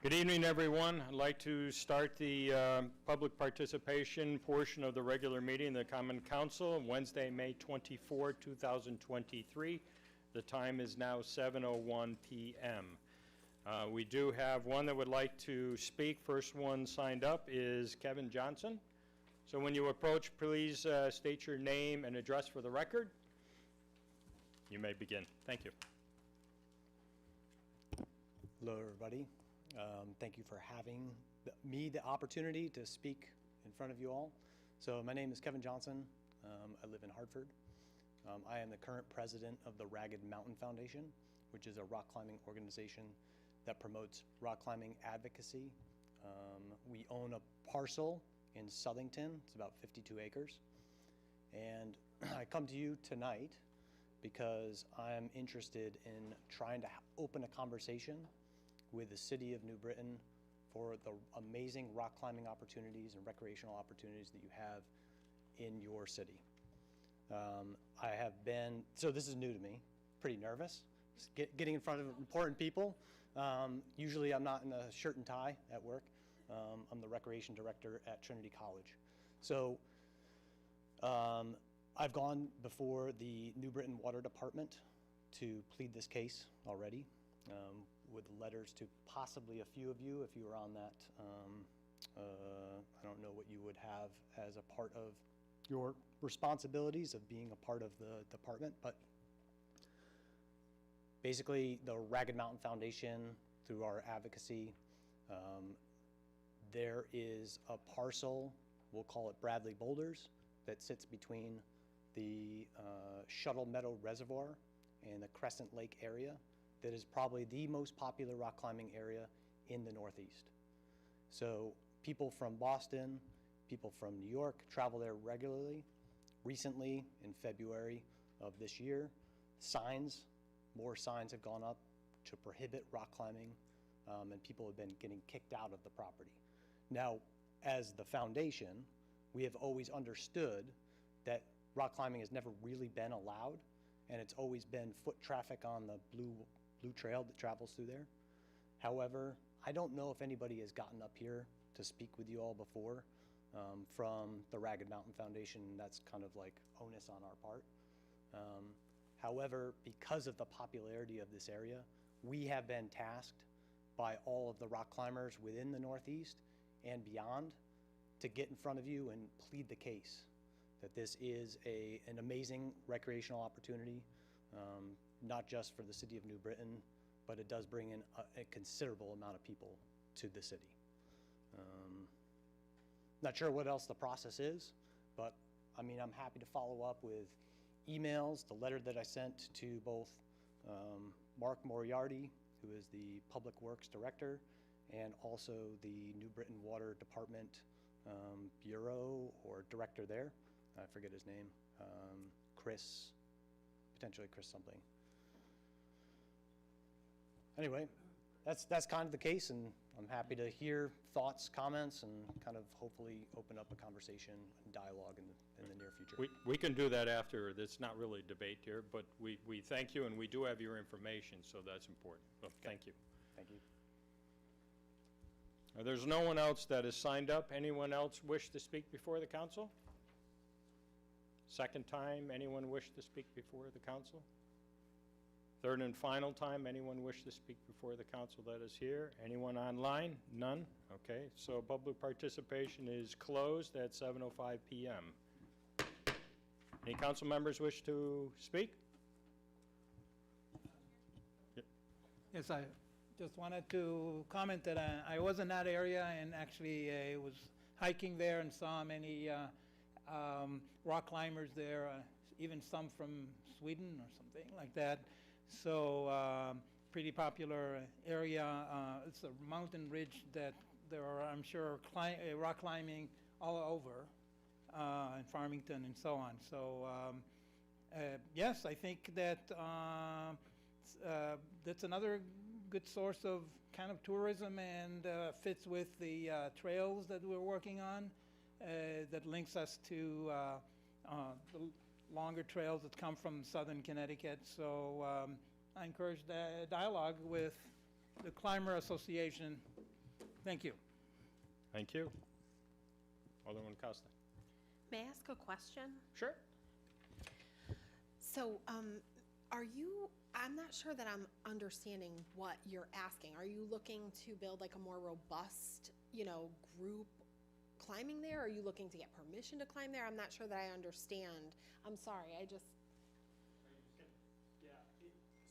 Good evening, everyone. I'd like to start the public participation portion of the regular meeting of the Common Council on Wednesday, May 24, 2023. The time is now 7:01 p.m. We do have one that would like to speak. First one signed up is Kevin Johnson. So when you approach, please state your name and address for the record. You may begin. Thank you. Hello, everybody. Thank you for having me the opportunity to speak in front of you all. So my name is Kevin Johnson. I live in Hartford. I am the current president of the Ragged Mountain Foundation, which is a rock climbing organization that promotes rock climbing advocacy. We own a parcel in Southington. It's about 52 acres. And I come to you tonight because I'm interested in trying to open a conversation with the city of New Britain for the amazing rock climbing opportunities and recreational opportunities that you have in your city. I have been, so this is new to me, pretty nervous, getting in front of important people. Usually I'm not in a shirt and tie at work. I'm the recreation director at Trinity College. So I've gone before the New Britain Water Department to plead this case already. With letters to possibly a few of you, if you were on that. I don't know what you would have as a part of your responsibilities of being a part of the department, but basically the Ragged Mountain Foundation, through our advocacy, there is a parcel, we'll call it Bradley Boulders, that sits between the Shuttle Meadow Reservoir and the Crescent Lake area. That is probably the most popular rock climbing area in the Northeast. So people from Boston, people from New York travel there regularly. Recently, in February of this year, more signs have gone up to prohibit rock climbing, and people have been getting kicked out of the property. Now, as the foundation, we have always understood that rock climbing has never really been allowed, and it's always been foot traffic on the blue trail that travels through there. However, I don't know if anybody has gotten up here to speak with you all before from the Ragged Mountain Foundation. That's kind of like onus on our part. However, because of the popularity of this area, we have been tasked by all of the rock climbers within the Northeast and beyond to get in front of you and plead the case that this is an amazing recreational opportunity. Not just for the city of New Britain, but it does bring in a considerable amount of people to the city. Not sure what else the process is, but I mean, I'm happy to follow up with emails, the letter that I sent to both Mark Moriarty, who is the Public Works Director, and also the New Britain Water Department Bureau or Director there. I forget his name. Potentially Chris something. Anyway, that's kind of the case, and I'm happy to hear thoughts, comments, and kind of hopefully open up a conversation and dialogue in the near future. We can do that after. It's not really a debate here, but we thank you, and we do have your information, so that's important. Well, thank you. Thank you. There's no one else that has signed up. Anyone else wish to speak before the council? Second time, anyone wish to speak before the council? Third and final time, anyone wish to speak before the council that is here? Anyone online? None? Okay, so public participation is closed at 7:05 p.m. Any council members wish to speak? Yep. Yes, I just wanted to comment that I was in that area and actually was hiking there and saw many rock climbers there, even some from Sweden or something like that. So pretty popular area. It's a mountain ridge that there are, I'm sure, rock climbing all over in Farmington and so on. So yes, I think that that's another good source of kind of tourism and fits with the trails that we're working on. That links us to the longer trails that come from southern Connecticut. So I encourage the dialogue with the Climber Association Thank you. Thank you. Alderman Costa. May I ask a question? Sure. So, I'm not sure that I'm understanding what you're asking. Are you looking to build like a more robust, group climbing there? Are you looking to get permission to climb there? I'm not sure that I understand. I'm sorry, Yeah,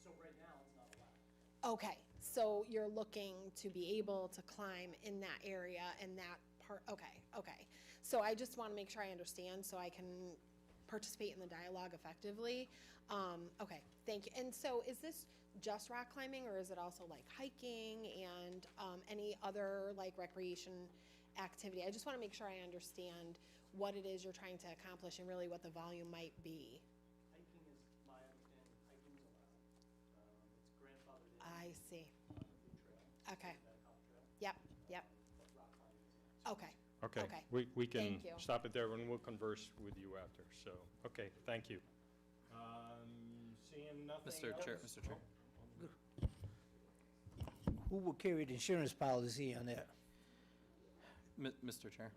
so right now it's not allowed. Okay, so you're looking to be able to climb in that area and that part, okay. So I just want to make sure I understand so I can participate in the dialogue effectively. Okay, thank you. And so is this just rock climbing, or is it also like hiking and any other like recreation activity? I just want to make sure I understand what it is you're trying to accomplish and really what the volume might be. Hiking is, my understanding, hiking is allowed. It's grandfathered in I see. on the blue trail. Okay. That Hop Trail. Yep. But rock climbing is not. Okay. Okay. Okay. We can Thank you. stop it there and we'll converse with you after. So, okay, thank you. Seeing nothing Mr. else? Chair, Mr. Chair. Who will carry the insurance policy on that? Mr. Chair.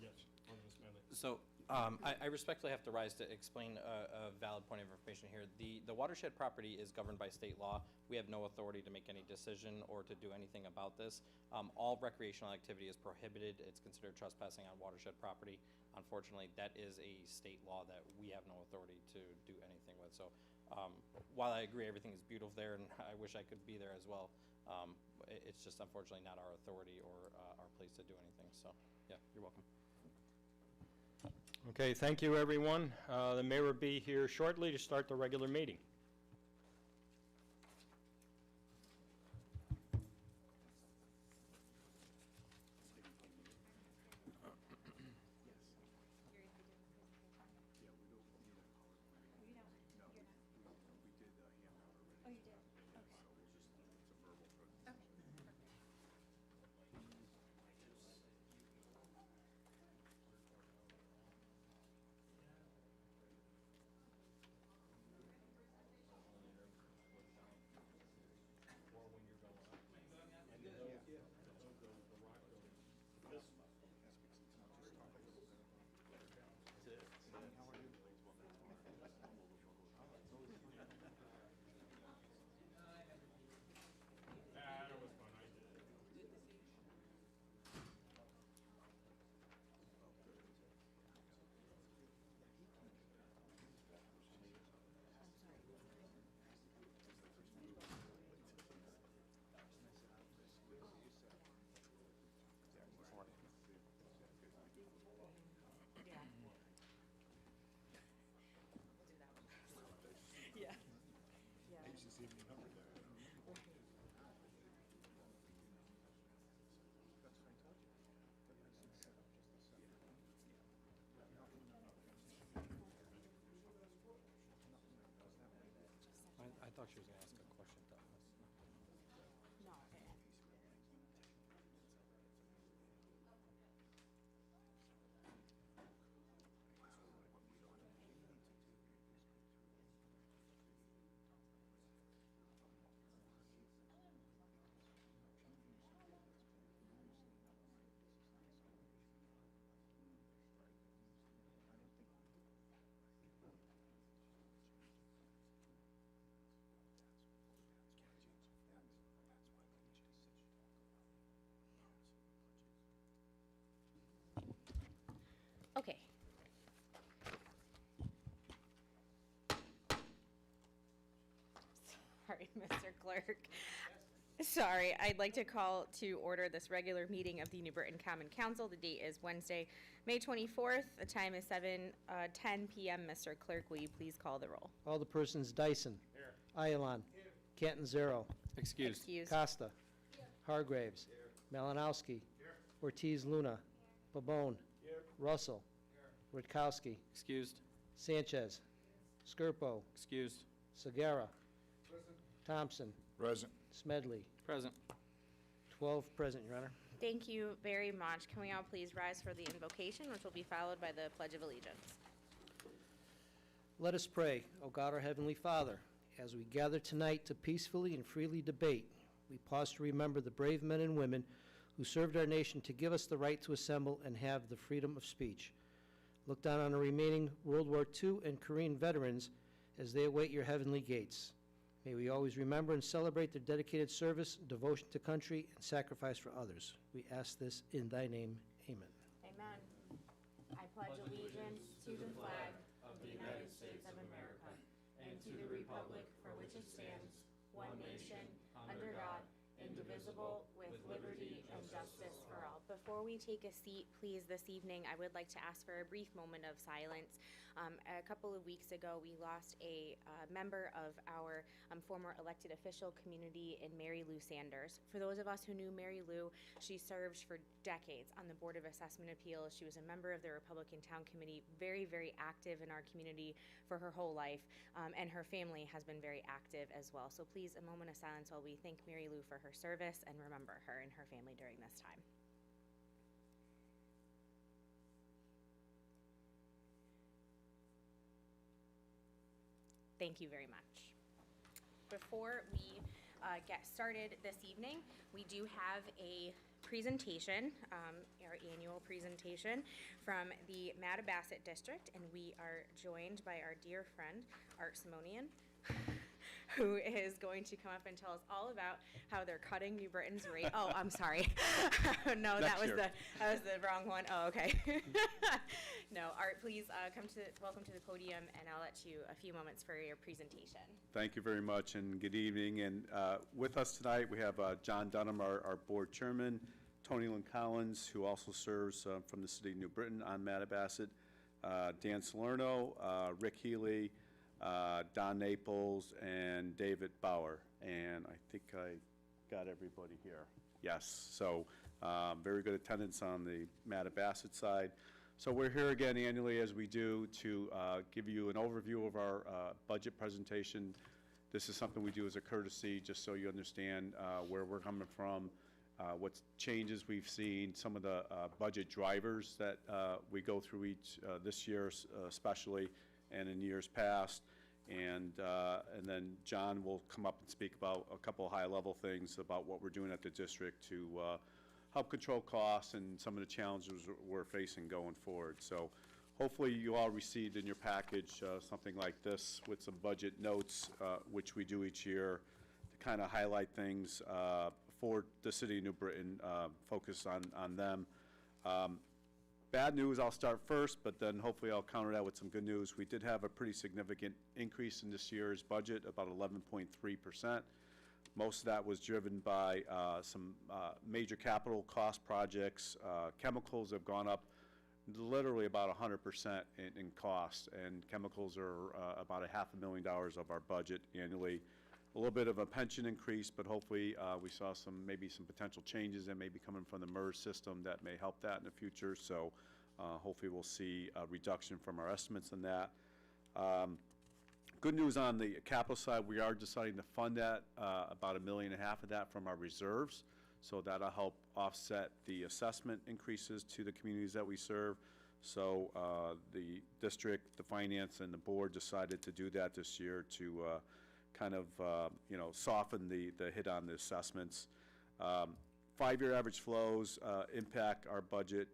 Yes, Alderman Smedley. So, I respectfully have to rise to explain a valid point of information here. The watershed property is governed by state law. We have no authority to make any decision or to do anything about this. All recreational activity is prohibited. It's considered trespassing on watershed property. Unfortunately, that is a state law that we have no authority to do anything with. So, while I agree everything is beautiful there, and I wish I could be there as well, it's just unfortunately not our authority or our place to do anything. So, yeah, you're welcome. Okay, thank you, everyone. The mayor will be here shortly to start the regular meeting. I thought she was going to ask a question to us. Okay. Sorry, Mr. Clerk. Sorry, I'd like to call to order this regular meeting of the New Britain Common Council. The date is Wednesday, May 24th. The time is 7:10 p.m. Mr. Clerk, will you please call the roll? All the persons Dyson. Here. Ayalon. Catanzaro. Excused. Excused. Costa. Hargraves. Malinowski. Ortiz Luna. Pabon. Russell. Rutkowski. Excused. Sanchez. Skirpo. Excused. Sagara. Thompson. Present. Smedley. Present. 12 present, Your Honor. Thank you very much. Can we all please rise for the invocation, which will be followed by the Pledge of Allegiance? Let us pray, O God, our Heavenly Father, as we gather tonight to peacefully and freely debate, we pause to remember the brave men and women who served our nation to give us the right to assemble and have the freedom of speech. Look down on the remaining World War II and Korean veterans as they await your heavenly gates. May we always remember and celebrate their dedicated service, devotion to country, and sacrifice for others. We ask this in thy name. Amen. Amen. I pledge allegiance to the flag of the United States of America and to the republic for which it stands, one nation, under God, indivisible, with liberty and justice for all. Before we take a seat, please, this evening, I would like to ask for a brief moment of silence. A couple of weeks ago, we lost a member of our former elected official community in Mary Lou Sanders. For those of us who knew Mary Lou, she served for decades on the Board of Assessment Appeals. She was a member of the Republican Town Committee, very, very active in our community for her whole life, and her family has been very active as well. So please, a moment of silence while we thank Mary Lou for her service and remember her and her family during this time. Thank you very much. Before we get started this evening, we do have a presentation, our annual presentation from the Mattabesett District, and we are joined by our dear friend, Art Simonian, who is going to come up and tell us all about how they're cutting New Britain's rate. Oh, I'm sorry. No, that was the wrong one. Oh, okay. No, Art, please welcome to the podium, and I'll let you a few moments for your presentation. Thank you very much, and good evening. And with us tonight, we have John Dunham, our board chairman, Tony Lynn Collins, who also serves from the city of New Britain on Mattabesett, Dan Salerno, Rick Healy, Don Naples, and David Bauer. And I think I got everybody here. Yes, so very good attendance on the Mattabesett side. So we're here again annually, as we do, to give you an overview of our budget presentation. This is something we do as a courtesy, just so you understand where we're coming from, what changes we've seen, some of the budget drivers that we go through this year especially, and in years past. And then John will come up and speak about a couple of high-level things about what we're doing at the district to help control costs and some of the challenges we're facing going forward. So hopefully you all received in your package something like this with some budget notes, which we do each year to kind of highlight things for the city of New Britain, focus on them. Bad news, I'll start first, but then hopefully I'll counter that with some good news. We did have a pretty significant increase in this year's budget, about 11.3%. Most of that was driven by some major capital cost projects. Chemicals have gone up literally about 100% in cost, and chemicals are about $500,000 of our budget annually. A little bit of a pension increase, but hopefully we saw maybe some potential changes that may be coming from the MERS system that may help that in the future. So hopefully we'll see a reduction from our estimates on that. Good news on the capital side, we are deciding to fund that, about $1.5 million of that from our reserves. So that'll help offset the assessment increases to the communities that we serve. So the district, the finance, and the board decided to do that this year to kind of, soften the hit on the assessments. 5-year average flows impact our budget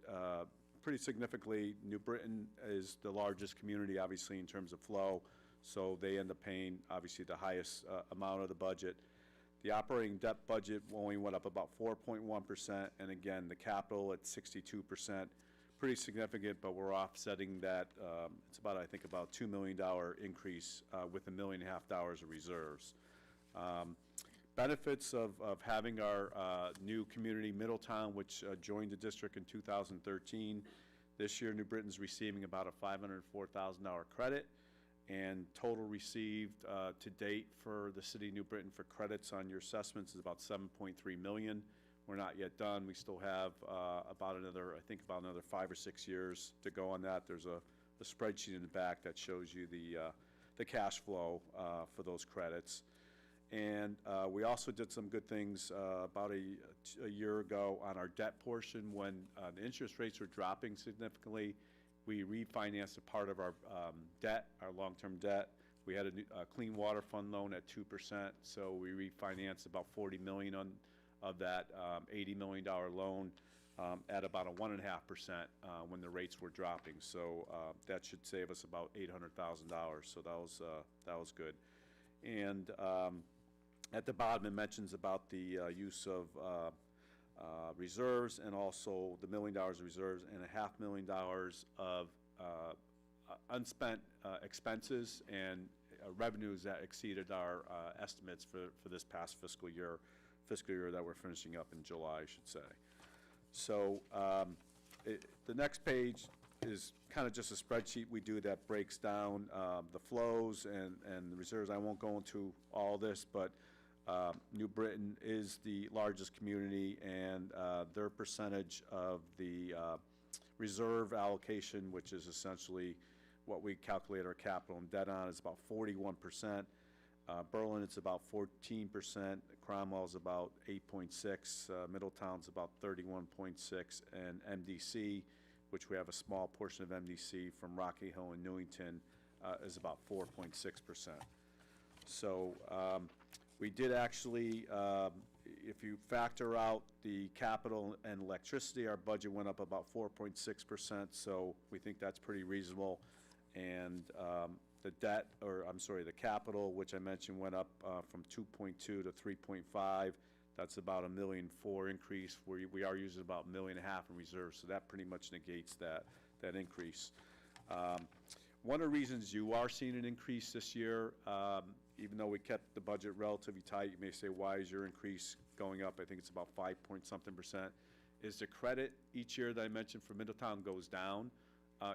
pretty significantly. New Britain is the largest community, obviously, in terms of flow, so they end up paying, obviously, the highest amount of the budget. The operating debt budget only went up about 4.1%, and again, the capital at 62%. Pretty significant, but we're offsetting that. It's about, I think, about $2 million increase with $1.5 million of reserves. Benefits of having our new community, Middletown, which joined the district in 2013. This year, New Britain's receiving about a $504,000 credit, and total received to date for the city of New Britain for credits on your assessments is about $7.3 million. We're not yet done. We still have about another 5 or 6 years to go on that. There's a spreadsheet in the back that shows you the cash flow for those credits. And we also did some good things about a year ago on our debt portion when the interest rates were dropping significantly. We refinanced a part of our debt, our long-term debt. We had a clean water fund loan at 2%, so we refinanced about $40 million of that $80 million loan at about a 1.5% when the rates were dropping. So that should save us about $800,000. So that was good. And at the bottom, it mentions about the use of reserves and also the $1 million of reserves and $500,000 of unspent expenses and revenues that exceeded our estimates for this past fiscal year that we're finishing up in July, I should say. So the next page is kind of just a spreadsheet we do that breaks down the flows and the reserves. I won't go into all this, but New Britain is the largest community, and their percentage of the reserve allocation, which is essentially what we calculate our capital and debt on, is about 41%. Berlin, it's about 14%. Cromwell's about 8.6. Middletown's about 31.6, and MDC, which we have a small portion of MDC from Rocky Hill and Newington, is about 4.6%. So we did actually, if you factor out the capital and electricity, our budget went up about 4.6%, so we think that's pretty reasonable. And the debt, or I'm sorry, the capital, which I mentioned, went up from 2.2 to 3.5. That's about $1.4 million increase. We are using about $1.5 million in reserves, so that pretty much negates that increase. One of the reasons you are seeing an increase this year, even though we kept the budget relatively tight, you may say, why is your increase going up? I think it's about 5-point-something%. Is the credit each year that I mentioned for Middletown goes down.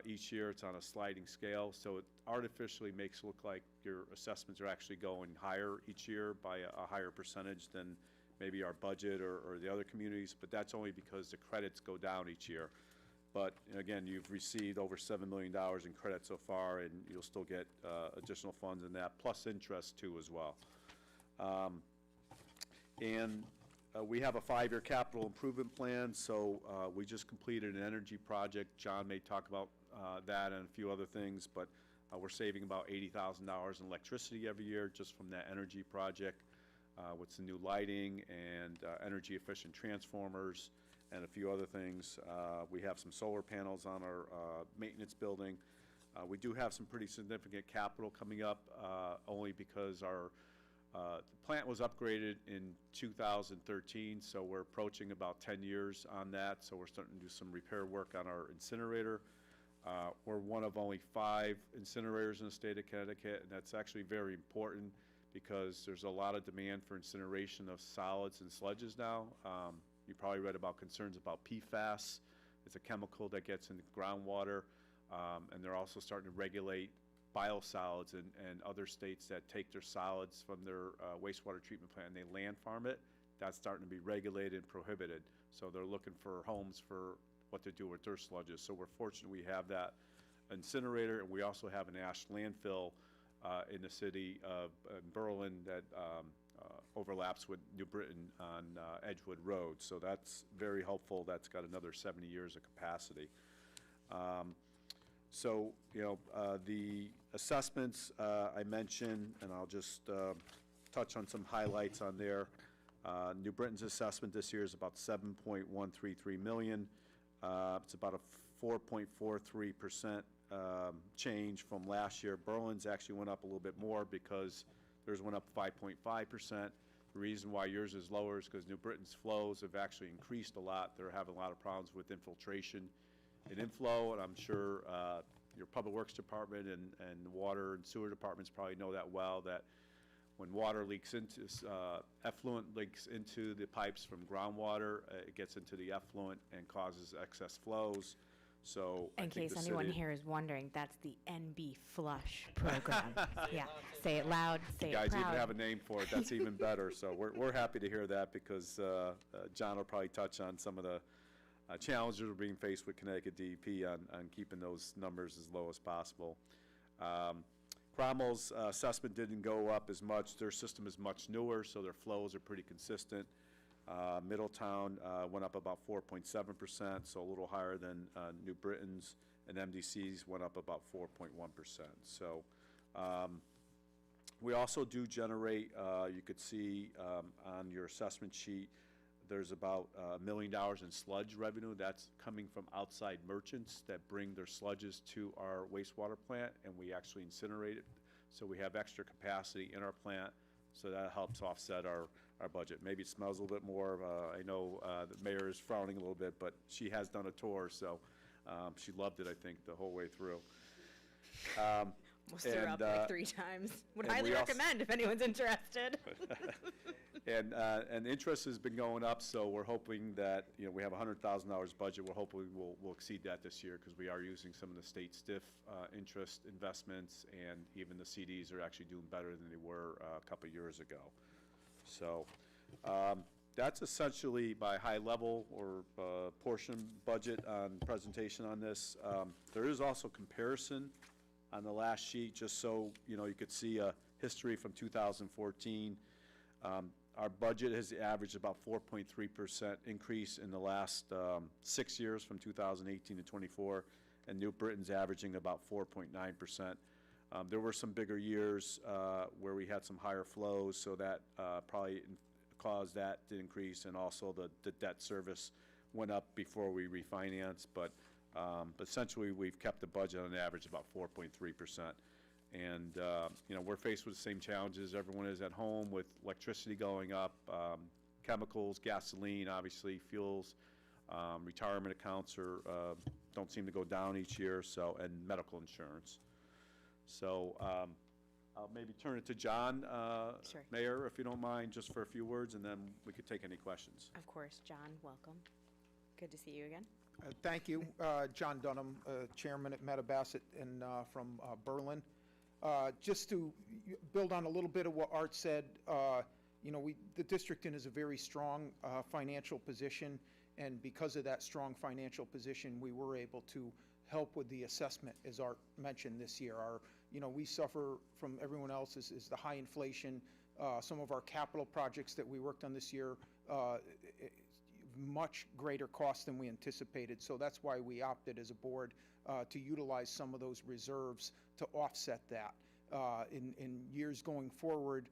Each year it's on a sliding scale, so it artificially makes it look like your assessments are actually going higher each year by a higher percentage than maybe our budget or the other communities, but that's only because the credits go down each year. But again, you've received over $7 million in credit so far, and you'll still get additional funds in that, plus interest too as well. We have a 5-year capital improvement plan, so we just completed an energy project. John may talk about that and a few other things, but we're saving about $80,000 in electricity every year just from that energy project with some new lighting and energy efficient transformers and a few other things. We have some solar panels on our maintenance building. We do have some pretty significant capital coming up only because our the plant was upgraded in 2013, so we're approaching about 10 years on that, so we're starting to do some repair work on our incinerator. We're one of only 5 incinerators in the state of Connecticut, and that's actually very important because there's a lot of demand for incineration of solids and sludges now. You probably read about concerns about PFAS. It's a chemical that gets into groundwater, and they're also starting to regulate biosolids and other states that take their solids from their wastewater treatment plant and they land farm it. That's starting to be regulated and prohibited. So they're looking for homes for what to do with their sludges. So we're fortunate we have that incinerator, and we also have an ash landfill in the city of Berlin that overlaps with New Britain on Edgewood Road. So that's very helpful. That's got another 70 years of capacity. So, you know, the assessments I mentioned, and I'll just touch on some highlights on there. New Britain's assessment this year is about $7.133 million. It's about a 4.43% change from last year. Berlin's actually went up a little bit more because theirs went up 5.5%. The reason why yours is lower is because New Britain's flows have actually increased a lot. They're having a lot of problems with infiltration and inflow, and I'm sure your Public Works Department and Water and Sewer Departments probably know that well, that when water leaks into, effluent leaks into the pipes from groundwater, it gets into the effluent and causes excess flows. So I In think case the anyone city- here is wondering, that's the NB Flush program. Yeah, say it loud, say You it guys proud. even have a name for it, that's even better. So we're happy to hear that because John will probably touch on some of the challenges we're being faced with Connecticut DEP on keeping those numbers as low as possible. Cromwell's assessment didn't go up as much. Their system is much newer, so their flows are pretty consistent. Middletown went up about 4.7%, so a little higher than New Britain's, and MDC's went up about 4.1%. So we also do generate, you could see on your assessment sheet, there's about $1 million in sludge revenue that's coming from outside merchants that bring their sludges to our wastewater plant, and we actually incinerate it. So we have extra capacity in our plant, so that helps offset our budget. Maybe it smells a little bit more. I know the mayor is frowning a little bit, but she has done a tour, so she loved it, I think, the whole way through. Almost threw up and, like 3 times. Would and highly we also- recommend if anyone's interested. And interest has been going up, so we're hoping that, you know, we have a $100,000 budget. We're hoping we'll exceed that this year, because we are using some of the state stiff interest investments, and even the CDs are actually doing better than they were a couple of years ago. So that's essentially my high level or portion budget presentation on this. There is also comparison on the last sheet, just so, you know, you could see a history from 2014. Our budget has averaged about 4.3% increase in the last 6 years, from 2018 to 24, and New Britain's averaging about 4.9%. There were some bigger years where we had some higher flows, so that probably caused that to increase, and also the debt service went up before we refinanced, but essentially we've kept the budget on average about 4.3%. And, you know, we're faced with the same challenges everyone is at home, with electricity going up, chemicals, gasoline, obviously, fuels, retirement accounts don't seem to go down each year, so, and medical insurance. So I'll maybe turn it to John, Sure. Mayor, if you don't mind, just for a few words, and then we could take any questions. Of course, John, welcome. Good to see you again. Thank you. John Dunham, Chairman at Metabassett and from Berlin. Just to build on a little bit of what Art said, you know, the district is a very strong financial position, and because of that strong financial position, we were able to help with the assessment, as Art mentioned this year. You know, we suffer from everyone else is the high inflation. Some of our capital projects that we worked on this year, much greater cost than we anticipated. So that's why we opted as a board to utilize some of those reserves to offset that. In years going forward,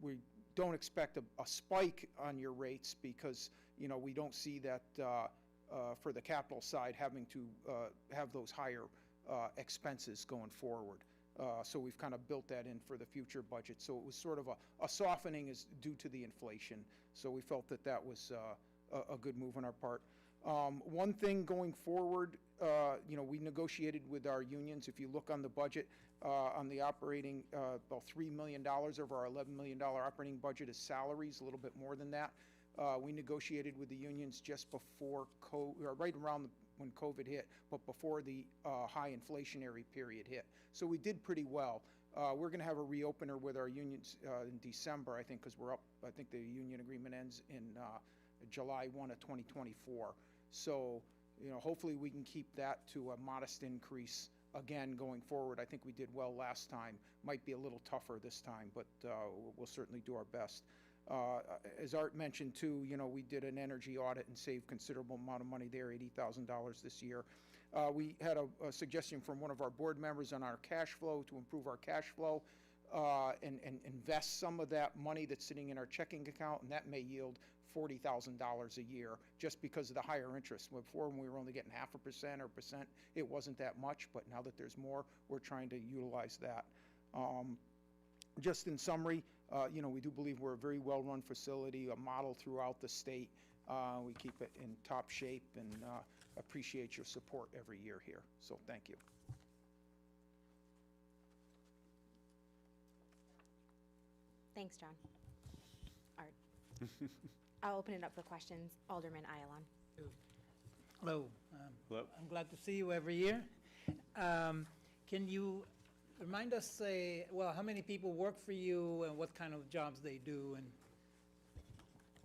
we don't expect a spike on your rates, because, you know, we don't see that for the capital side having to have those higher expenses going forward. So we've kind of built that in for the future budget. So it was sort of a softening is due to the inflation. So we felt that that was a good move on our part. One thing going forward, you know, we negotiated with our unions. If you look on the budget, on the operating, about $3 million of our $11 million operating budget is salaries, a little bit more than that. We negotiated with the unions just before right around when COVID hit, but before the high inflationary period hit. So we did pretty well. We're going to have a reopener with our unions in December, I think, because we're up. I think the union agreement ends in July 1 of 2024. So, you know, hopefully we can keep that to a modest increase again going forward. I think we did well last time. Might be a little tougher this time, but we'll certainly do our best. As Art mentioned too, you know, we did an energy audit and saved considerable amount of money there, $80,000 this year. We had a suggestion from one of our board members on our cash flow to improve our cash flow and invest some of that money that's sitting in our checking account, and that may yield $40,000 a year just because of the higher interest. Before, when we were only getting 0.5% or percent, it wasn't that much, but now that there's more, we're trying to utilize that. Just in summary, you know, we do believe we're a very well-run facility, a model throughout the state. We keep it in top shape, and appreciate your support every year here. So thank you. Thanks, John. Art. I'll open it up for questions. Alderman Ayalon. Hello. Hello. I'm glad to see you every year. Can you remind us, well, how many people work for you and what kind of jobs they do? And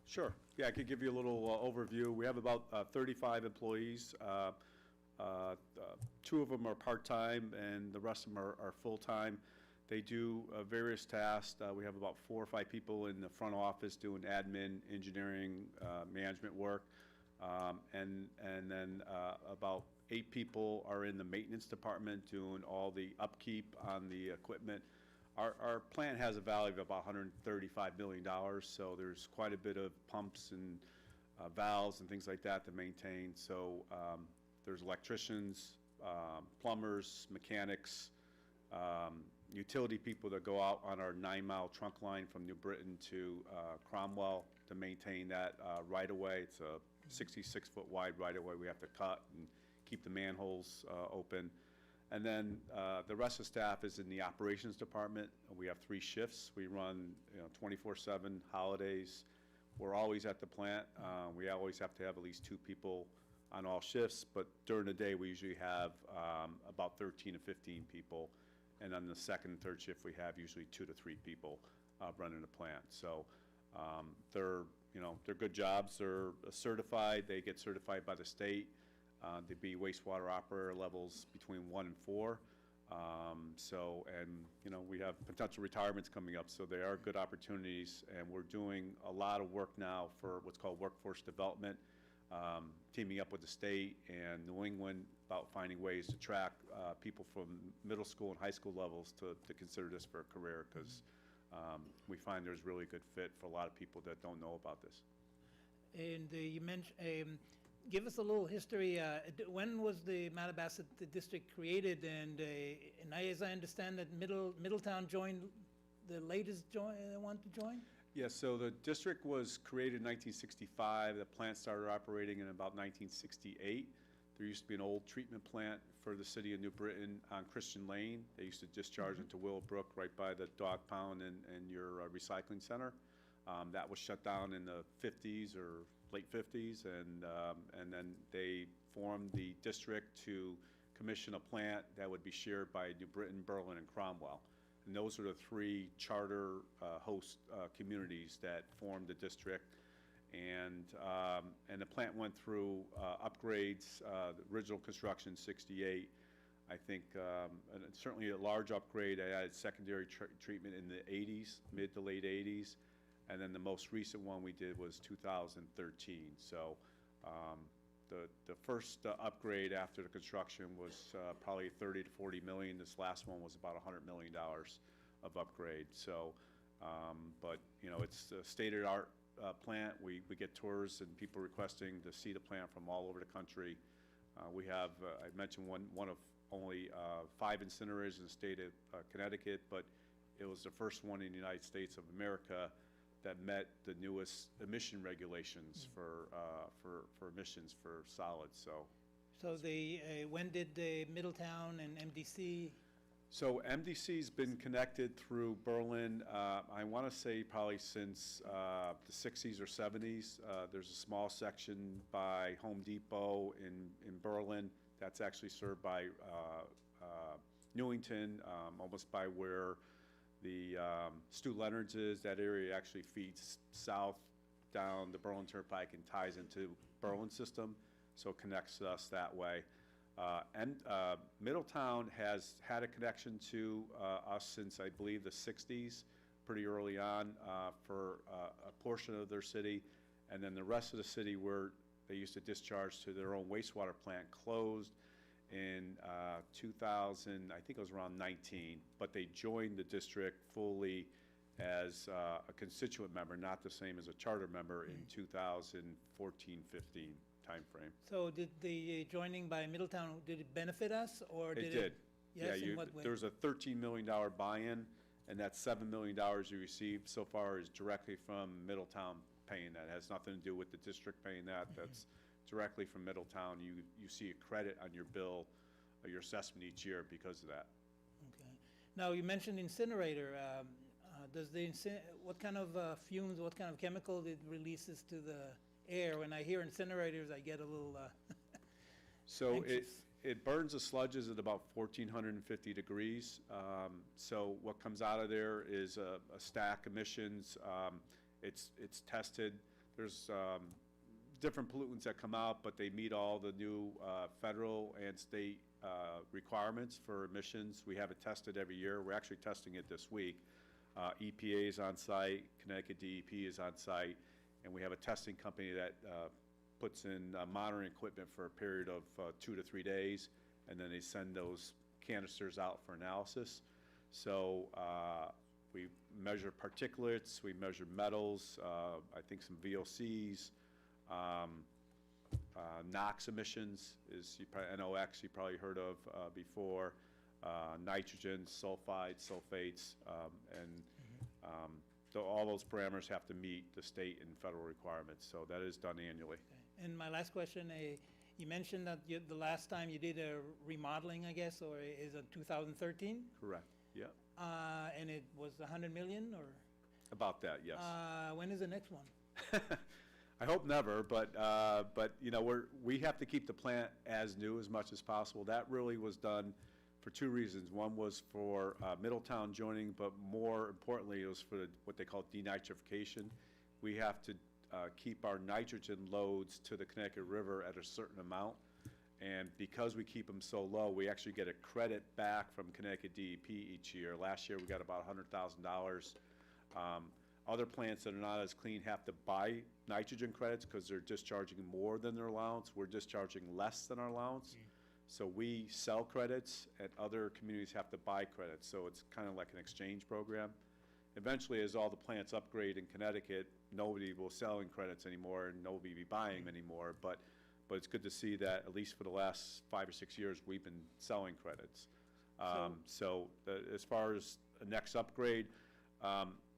Sure. Yeah, I could give you a little overview. We have about 35 employees. 2 of them are part-time, and the rest of them are full-time. They do various tasks. We have about 4 or 5 people in the front office doing admin, engineering, management work. And then about 8 people are in the maintenance department doing all the upkeep on the equipment. Our plant has a value of about $135 million, so there's quite a bit of pumps and valves and things like that to maintain. So there's electricians, plumbers, mechanics, utility people that go out on our 9-mile trunk line from New Britain to Cromwell to maintain that right-of-way. It's a 66-foot wide right-of-way we have to cut and keep the manholes open. And then the rest of the staff is in the operations department. We have 3 shifts. We run 24/7 holidays. We're always at the plant. We always have to have at least 2 people on all shifts, but during the day we usually have about 13 to 15 people. And on the second and third shift, we have usually 2 to 3 people running the plant. So they're good jobs. They're certified. They get certified by the state to be wastewater operator levels between 1 and 4. We have potential retirements coming up, so they are good opportunities. And we're doing a lot of work now for what's called workforce development, teaming up with the state and New England about finding ways to track people from middle school and high school levels to consider this for a career, because we find there's really good fit for a lot of people that don't know about this. And you mentioned, give us a little history. When was the Mattabesett district created? And as I understand that Middletown joined, the latest one to join? Yeah, so the district was created in 1965. The plant started operating in about 1968. There used to be an old treatment plant for the city of New Britain on Christian Lane. They used to discharge into Willowbrook right by the dog pound and your recycling center. That was shut down in the 50s or late 50s, and then they formed the district to commission a plant that would be shared by New Britain, Berlin, and Cromwell. And those are the 3 charter host communities that formed the district. And the plant went through upgrades, the original construction 68. I think and certainly a large upgrade. I added secondary treatment in the 80s, mid to late 80s. And then the most recent one we did was 2013. So the first upgrade after the construction was probably 30 to 40 million. This last one was about $100 million of upgrade. So, but it's a state-of-the-art plant. We get tours and people requesting to see the plant from all over the country. We have, I mentioned one of only 5 incinerators in the state of Connecticut, but it was the first one in the United States of America that met the newest emission regulations for emissions for solids. So When did the Middletown and MDC? So MDC's been connected through Berlin, I want to say probably since the 60s or 70s. There's a small section by Home Depot in Berlin that's actually served by Newington, almost by where the Stu Leonard's is. That area actually feeds south down the Berlin Turnpike and ties into Berlin system, so it connects us that way. And Middletown has had a connection to us since, I believe, the 60s, pretty early on, for a portion of their city. And then the rest of the city, where they used to discharge to their own wastewater plant, closed in 2000, I think it was around 19, but they joined the district fully as a constituent member, not the same as a charter member, in 2014-15 timeframe. So did the joining by Middletown, did it benefit us, or did it? It did. Yes, Yeah, in what way? there was a $13 million buy-in, and that $7 million you received so far is directly from Middletown paying that. It has nothing to do with the district paying that. That's directly from Middletown. You see a credit on your bill, your assessment each year because of that. Okay. Now, you mentioned incinerator. Does what kind of fumes, what kind of chemical it releases to the air? When I hear incinerators, I get a little So anxious. it burns the sludges at about 1,450 degrees. So what comes out of there is a stack emissions. It's tested. There's different pollutants that come out, but they meet all the new federal and state requirements for emissions. We have it tested every year. We're actually testing it this week. EPA is on site, Connecticut DEP is on site, and we have a testing company that puts in monitoring equipment for a period of 2 to 3 days, and then they send those canisters out for analysis. So we measure particulates, we measure metals, I think some VOCs, NOx emissions is NOx you probably heard of before, nitrogen, sulfides, sulfates, and all those parameters have to meet the state and federal requirements. So that is done annually. And my last question, you mentioned that the last time you did a remodeling, I guess, or is it 2013? Correct. Yeah. And it was 100 million, or? About that, yes. When is the next one? I hope never, but you know, we have to keep the plant as new as much as possible. That really was done for two reasons. One was for Middletown joining, but more importantly, it was for what they call denitrification. We have to keep our nitrogen loads to the Connecticut River at a certain amount, and because we keep them so low, we actually get a credit back from Connecticut DEP each year. Last year, we got about $100,000. Other plants that are not as clean have to buy nitrogen credits because they're discharging more than their allowance. We're discharging less than our allowance. So we sell credits, and other communities have to buy credits. So it's kind of like an exchange program. Eventually, as all the plants upgrade in Connecticut, nobody will selling credits anymore, and nobody will be buying them anymore. But it's good to see that at least for the last 5 or 6 years, we've been selling credits. As far as the next upgrade,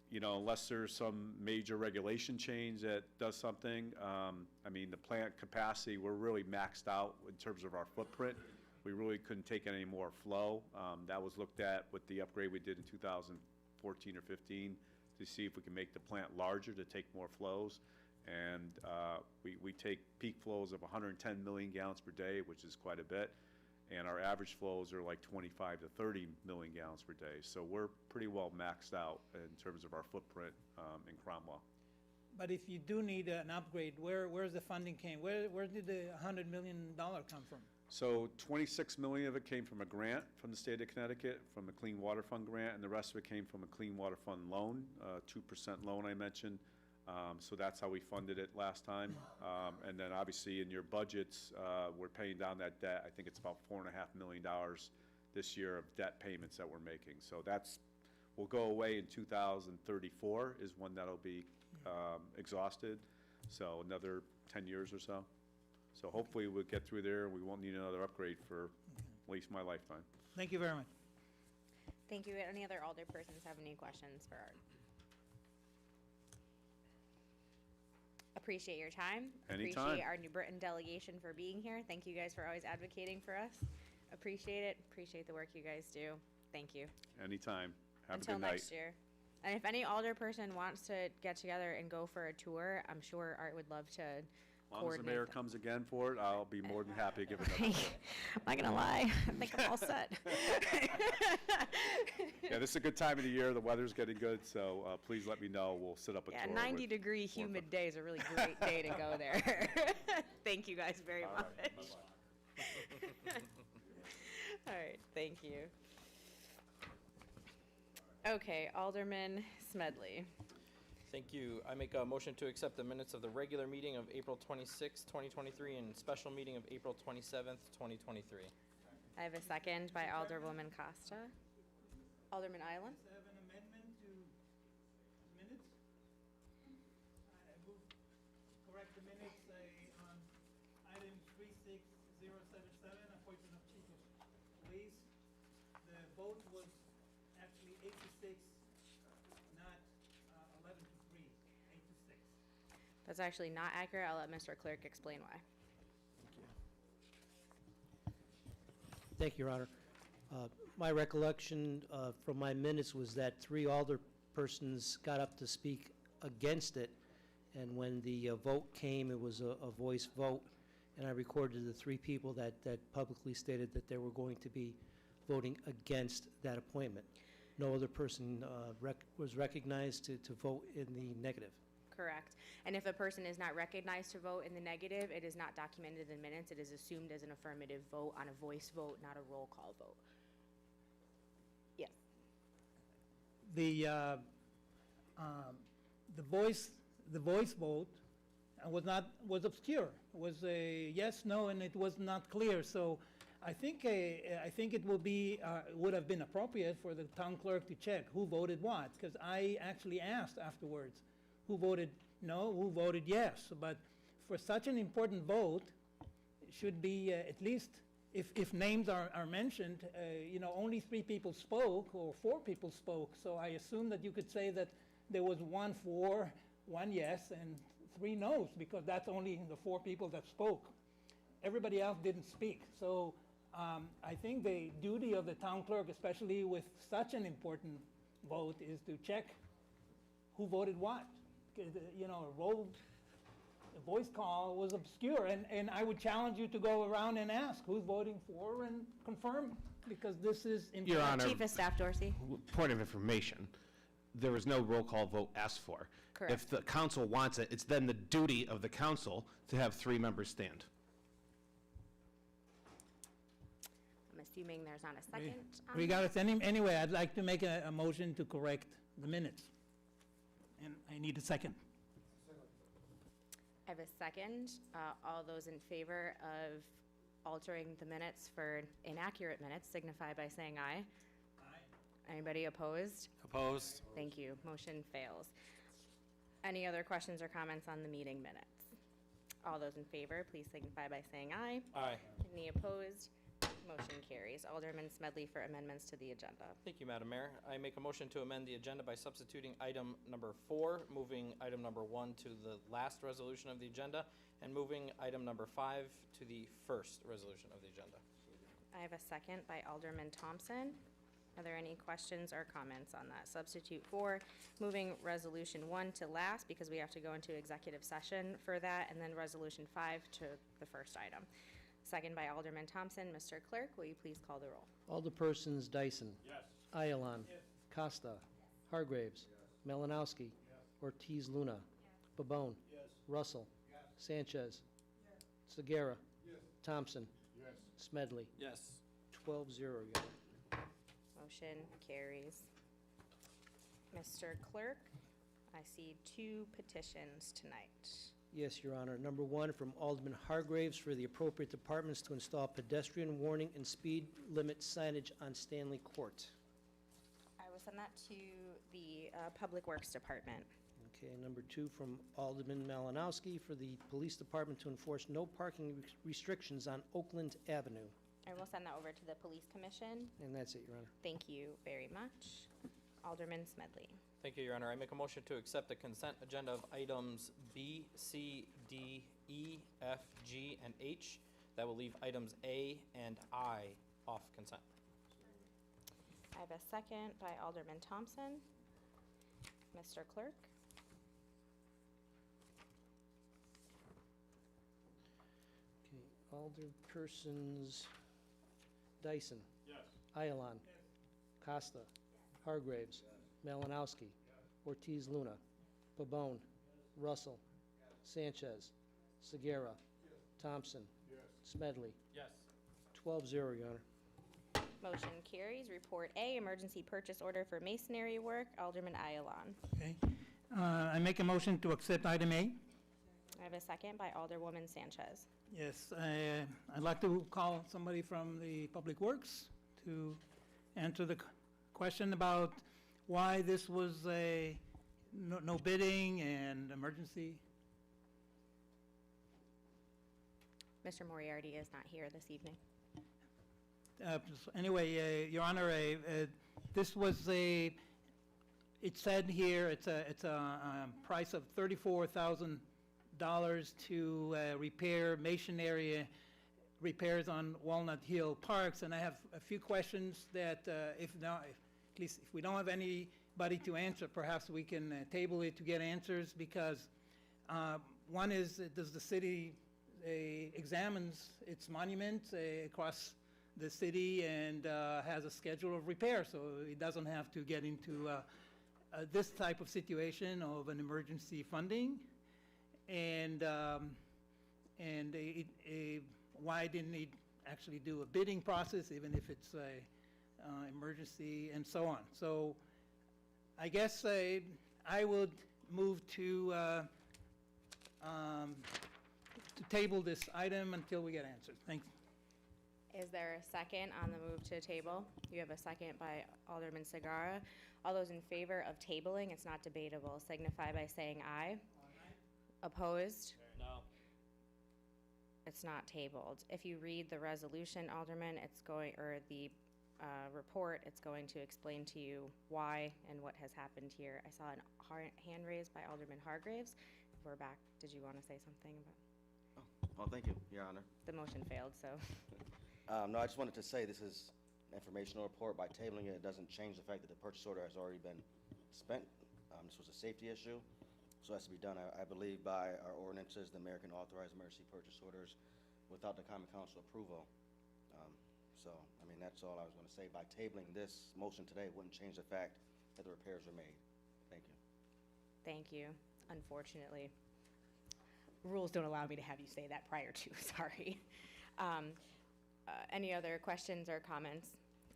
you know, unless there's some major regulation change that does something, I mean, the plant capacity, we're really maxed out in terms of our footprint. We really couldn't take any more flow. That was looked at with the upgrade we did in 2014 or 15 to see if we can make the plant larger to take more flows. And we take peak flows of 110 million gallons per day, which is quite a bit. And our average flows are like 25 to 30 million gallons per day. So we're pretty well maxed out in terms of our footprint in Cromwell. But if you do need an upgrade, where's the funding came? Where did the $100 million come from? So 26 million of it came from a grant from the state of Connecticut, from a Clean Water Fund grant, and the rest of it came from a Clean Water Fund loan, 2% loan I mentioned. So that's how we funded it last time. And then obviously in your budgets, we're paying down that debt. I think it's about $4.5 million this year of debt payments that we're making. So will go away in 2034 is when that'll be exhausted. So another 10 years or so. So hopefully we'll get through there and we won't need another upgrade for at least my lifetime. Thank you very much. Thank you. Any other alderpersons have any questions for Art? Appreciate your time. Anytime. Appreciate our New Britain delegation for being here. Thank you guys for always advocating for us. Appreciate it. Appreciate the work you guys do. Thank you. Anytime. Have Until a good night. next year. And if any alderperson wants to get together and go for a tour, I'm sure Art would love to As long as the mayor comes again for it, I'll be more than happy to give it another go. I'm not gonna lie. I think I'm all set. Yeah, this is a good time of the year. The weather's getting good, so please let me know. We'll set up a Yeah, tour. 90-degree humid day is a really great day to go there. Thank you guys very much. All right, thank you. Okay, Alderman Smedley. Thank you. I make a motion to accept the minutes of the regular meeting of April 26, 2023, and special meeting of April 27th, 2023. I have a second by Alderwoman Costa. Alderman Island? I have an amendment to minutes. I move correct the minutes on item 36077, appointment of chief of police. The vote was actually 8 to 6, not 11 to 3, 8 to 6. That's actually not accurate. I'll let Mr. Clerk explain why. Thank you, Your Honor. My recollection from my minutes was that 3 alderpersons got up to speak against it, and when the vote came, it was a voice vote, and I recorded the 3 people that publicly stated that they were going to be voting against that appointment. No other person was recognized to vote in the negative. Correct. And if a person is not recognized to vote in the negative, it is not documented in minutes. It is assumed as an affirmative vote on a voice vote, not a roll call vote. Yes. The voice vote was obscure. It was a yes, no, and it was not clear. So I think it will be, would have been appropriate for the town clerk to check who voted what, because I actually asked afterwards, who voted no, who voted yes. But for such an important vote, it should be at least, if names are mentioned, you know, only 3 people spoke, or 4 people spoke, so I assume that you could say that there was 1 for, 1 yes, and 3 no's, because that's only the 4 people that spoke. Everybody else didn't speak. So I think the duty of the town clerk, especially with such an important vote, is to check who voted what. 'Cause, you know, a voice call was obscure, and I would challenge you to go around and ask who's voting for and confirm, because this is important. Your Honor, Chief of Staff Dorsey. point of information, there was no roll call vote asked for. Correct. If the council wants it, it's then the duty of the council to have 3 members stand. I'm assuming there's not a second on Regardless, anyway, I'd like to make a motion to correct the minutes. And I need a second. I have a second. All those in favor of altering the minutes for inaccurate minutes signify by saying aye. Aye. Anybody opposed? Opposed? Thank you. Motion fails. Any other questions or comments on the meeting minutes? All those in favor, please signify by saying aye. Aye. Any opposed? Motion carries. Alderman Smedley for amendments to the agenda. Thank you, Madam Mayor. I make a motion to amend the agenda by substituting item number 4, moving item number 1 to the last resolution of the agenda, and moving item number 5 to the first resolution of the agenda. I have a second by Alderman Thompson. Are there any questions or comments on that? Substitute 4, moving resolution 1 to last because we have to go into executive session for that, and then resolution 5 to the first item. Second by Alderman Thompson. Mr. Clerk, will you please call the roll? Alderpersons Dyson. Yes. Ayalon. Costa. Hargraves. Malinowski. Ortiz Luna. Pabon. Russell. Sanchez. Sagara. Thompson. Smedley. Yes. 12-0, Your Honor. Motion carries. Mr. Clerk, I see 2 petitions tonight. Yes, Your Honor. Number 1, from Alderman Hargraves for the appropriate departments to install pedestrian warning and speed limit signage on Stanley Court. I will send that to the Public Works Department. Okay, number 2, from Alderman Malinowski for the police department to enforce no parking restrictions on Oakland Avenue. I will send that over to the Police Commission. And that's it, Your Honor. Thank you very much. Alderman Smedley. Thank you, Your Honor. I make a motion to accept the consent agenda of items B, C, D, E, F, G, and H. That will leave items A and I off consent. I have a second by Alderman Thompson. Mr. Clerk? Okay, Alderpersons Dyson. Yes. Ayalon. Costa. Hargraves. Malinowski. Ortiz Luna. Pabon. Russell. Sanchez. Sagara. Thompson. Smedley. Yes. 12-0, Your Honor. Motion carries. Report A, emergency purchase order for masonry work. Alderman Ayalon. Okay. I make a motion to accept item A. I have a second by Alderwoman Sanchez. Yes, I'd like to call somebody from the Public Works to answer the question about why this was a no bidding and emergency. Mr. Moriarty is not here this evening. Anyway, Your Honor, this was it said here, it's a price of $34,000 to repair masonry repairs on Walnut Hill Parks, and I have a few questions that at least if we don't have anybody to answer, perhaps we can table it to get answers, because one is, does the city examines its monuments across the city and has a schedule of repair, so it doesn't have to get into this type of situation of an emergency funding. And why didn't it actually do a bidding process, even if it's a emergency and so on? So I guess I would move to table this item until we get answers. Thanks. Is there a second on the move to table? You have a second by Alderman Sagara. All those in favor of tabling, it's not debatable, signify by saying aye. Opposed? No. It's not tabled. If you read the resolution, Alderman, it's going, or the report, it's going to explain to you why and what has happened here. I saw a hand raised by Alderman Hargraves. If we're back, did you want to say something about? Well, thank you, Your Honor. The motion failed, so. No, I just wanted to say this is an informational report. By tabling it, it doesn't change the fact that the purchase order has already been spent. This was a safety issue, so it has to be done, I believe, by our ordinances. The mayor can authorize emergency purchase orders without the common council approval. So, I mean, that's all I was going to say. By tabling this motion today, it wouldn't change the fact that the repairs were made. Thank you. Thank you. Unfortunately, rules don't allow me to have you say that prior to, sorry. Any other questions or comments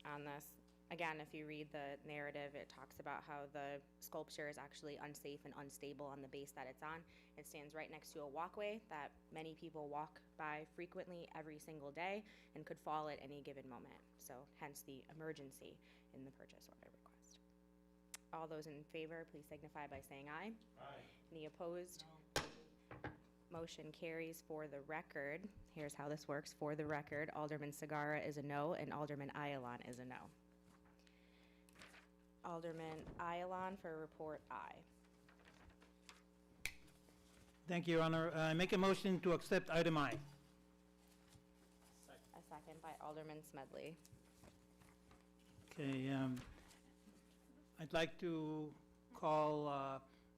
on this? Again, if you read the narrative, it talks about how the sculpture is actually unsafe and unstable on the base that it's on. It stands right next to a walkway that many people walk by frequently every single day and could fall at any given moment. So hence the emergency in the purchase order request. All those in favor, please signify by saying aye. Aye. Any opposed? Motion carries. For the record. Here's how this works. For the record, Alderman Sagara is a no and Alderman Ayalon is a no. Alderman Ayalon for report aye. Thank you, Your Honor. I make a motion to accept item I. A second by Alderman Smedley. Okay, I'd like to call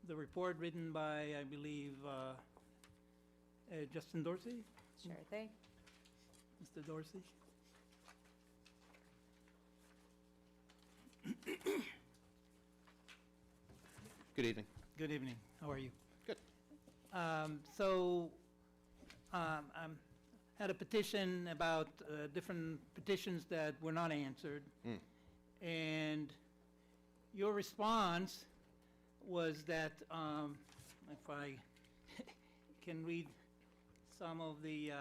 the report written by, I believe, Justin Dorsey? Sure thing. Mr. Dorsey? Good evening. Good evening. How are you? Good. Had a petition about different petitions that were not answered. And your response was that, if I can read some of the,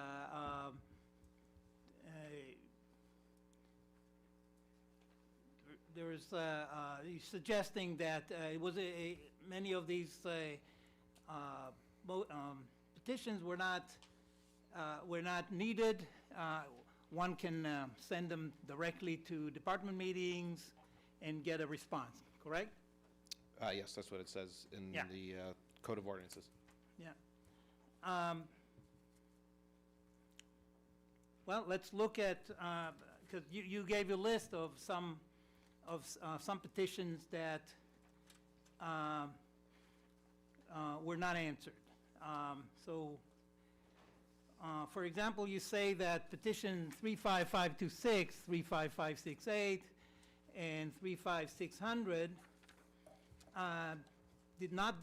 there was suggesting that it was many of these petitions were not needed. One can send them directly to department meetings and get a response, correct? Yes, that's what it says in Yeah. the Code of Ordinances. Yeah. Well, let's look at, because you gave a list of some petitions that were not answered. For example, you say that petition 35526, 35568, and 35600 did not,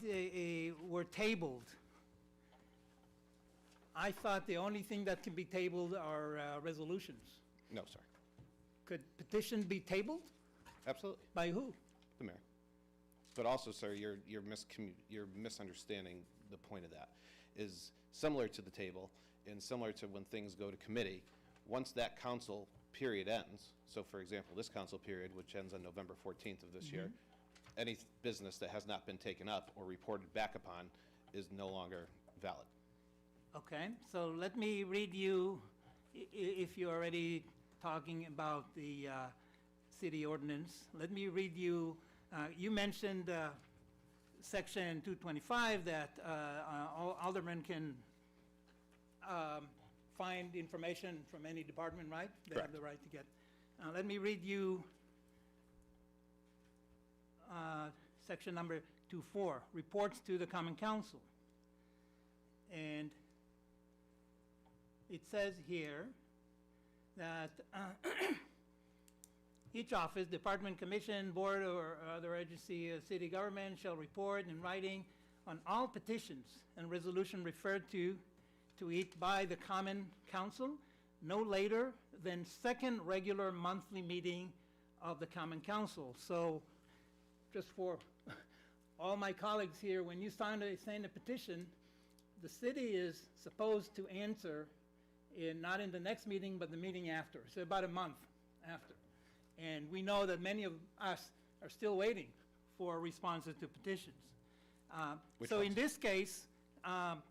were tabled. I thought the only thing that can be tabled are resolutions. No, sir. Could petition be tabled? Absolutely. By who? The mayor. But also, sir, you're misunderstanding the point of that. Is similar to the table and similar to when things go to committee. Once that council period ends, so for example, this council period, which ends on November 14th of this year, any business that has not been taken up or reported back upon is no longer valid. Okay, so let me read you, if you're already talking about the city ordinance, let me read you, you mentioned section 225 that aldermen can find information from any department, right? They have the right to get. Let me read you section number 24, reports to the Common Council. And it says here that each office, department, commission, board, or other agency of city government shall report in writing on all petitions and resolution referred to it by the Common Council no later than second regular monthly meeting of the Common Council. So just for all my colleagues here, when you send a petition, the city is supposed to answer not in the next meeting, but the meeting after, so about a month after. And we know that many of us are still waiting for responses to petitions. So in this case,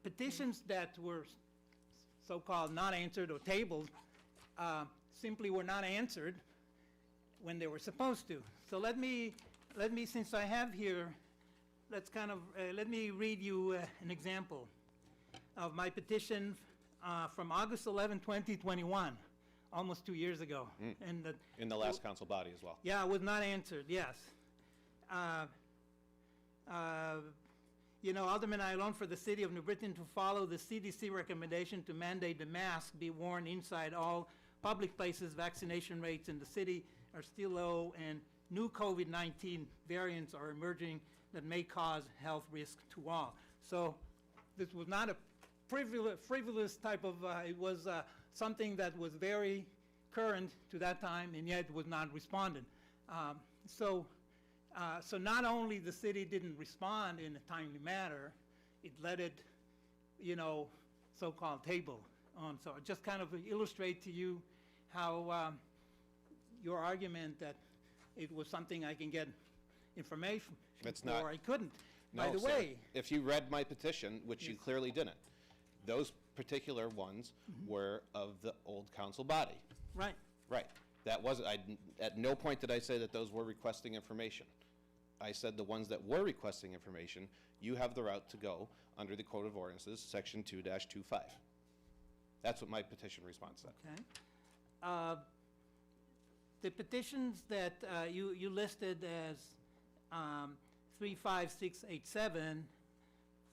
petitions that were so-called not answered or tabled simply were not answered when they were supposed to. So let me, since I have here, let me read you an example of my petition from August 11, 2021, almost 2 years ago. And In the last council body as well. yeah, it was not answered, yes. You know, Alderman Ayalon for the city of New Britain to follow the CDC recommendation to mandate the mask be worn inside all public places. Vaccination rates in the city are still low, and new COVID-19 variants are emerging that may cause health risk to all. So this was not a frivolous type of, it was something that was very current to that time, and yet was not responded. So not only the city didn't respond in a timely manner, it let it, you know, so-called table on. So I just kind of illustrate to you how your argument that it was something I can get information It's for, not. I couldn't. By No, the sir. way, If you read my petition, which you clearly didn't, those particular ones were of the old council body. right, Right. That was, at no point did I say that those were requesting information. I said the ones that were requesting information, you have the route to go under the Code of Ordinances, Section 2-25. That's what my petition response said. okay. The petitions that you listed as 35687,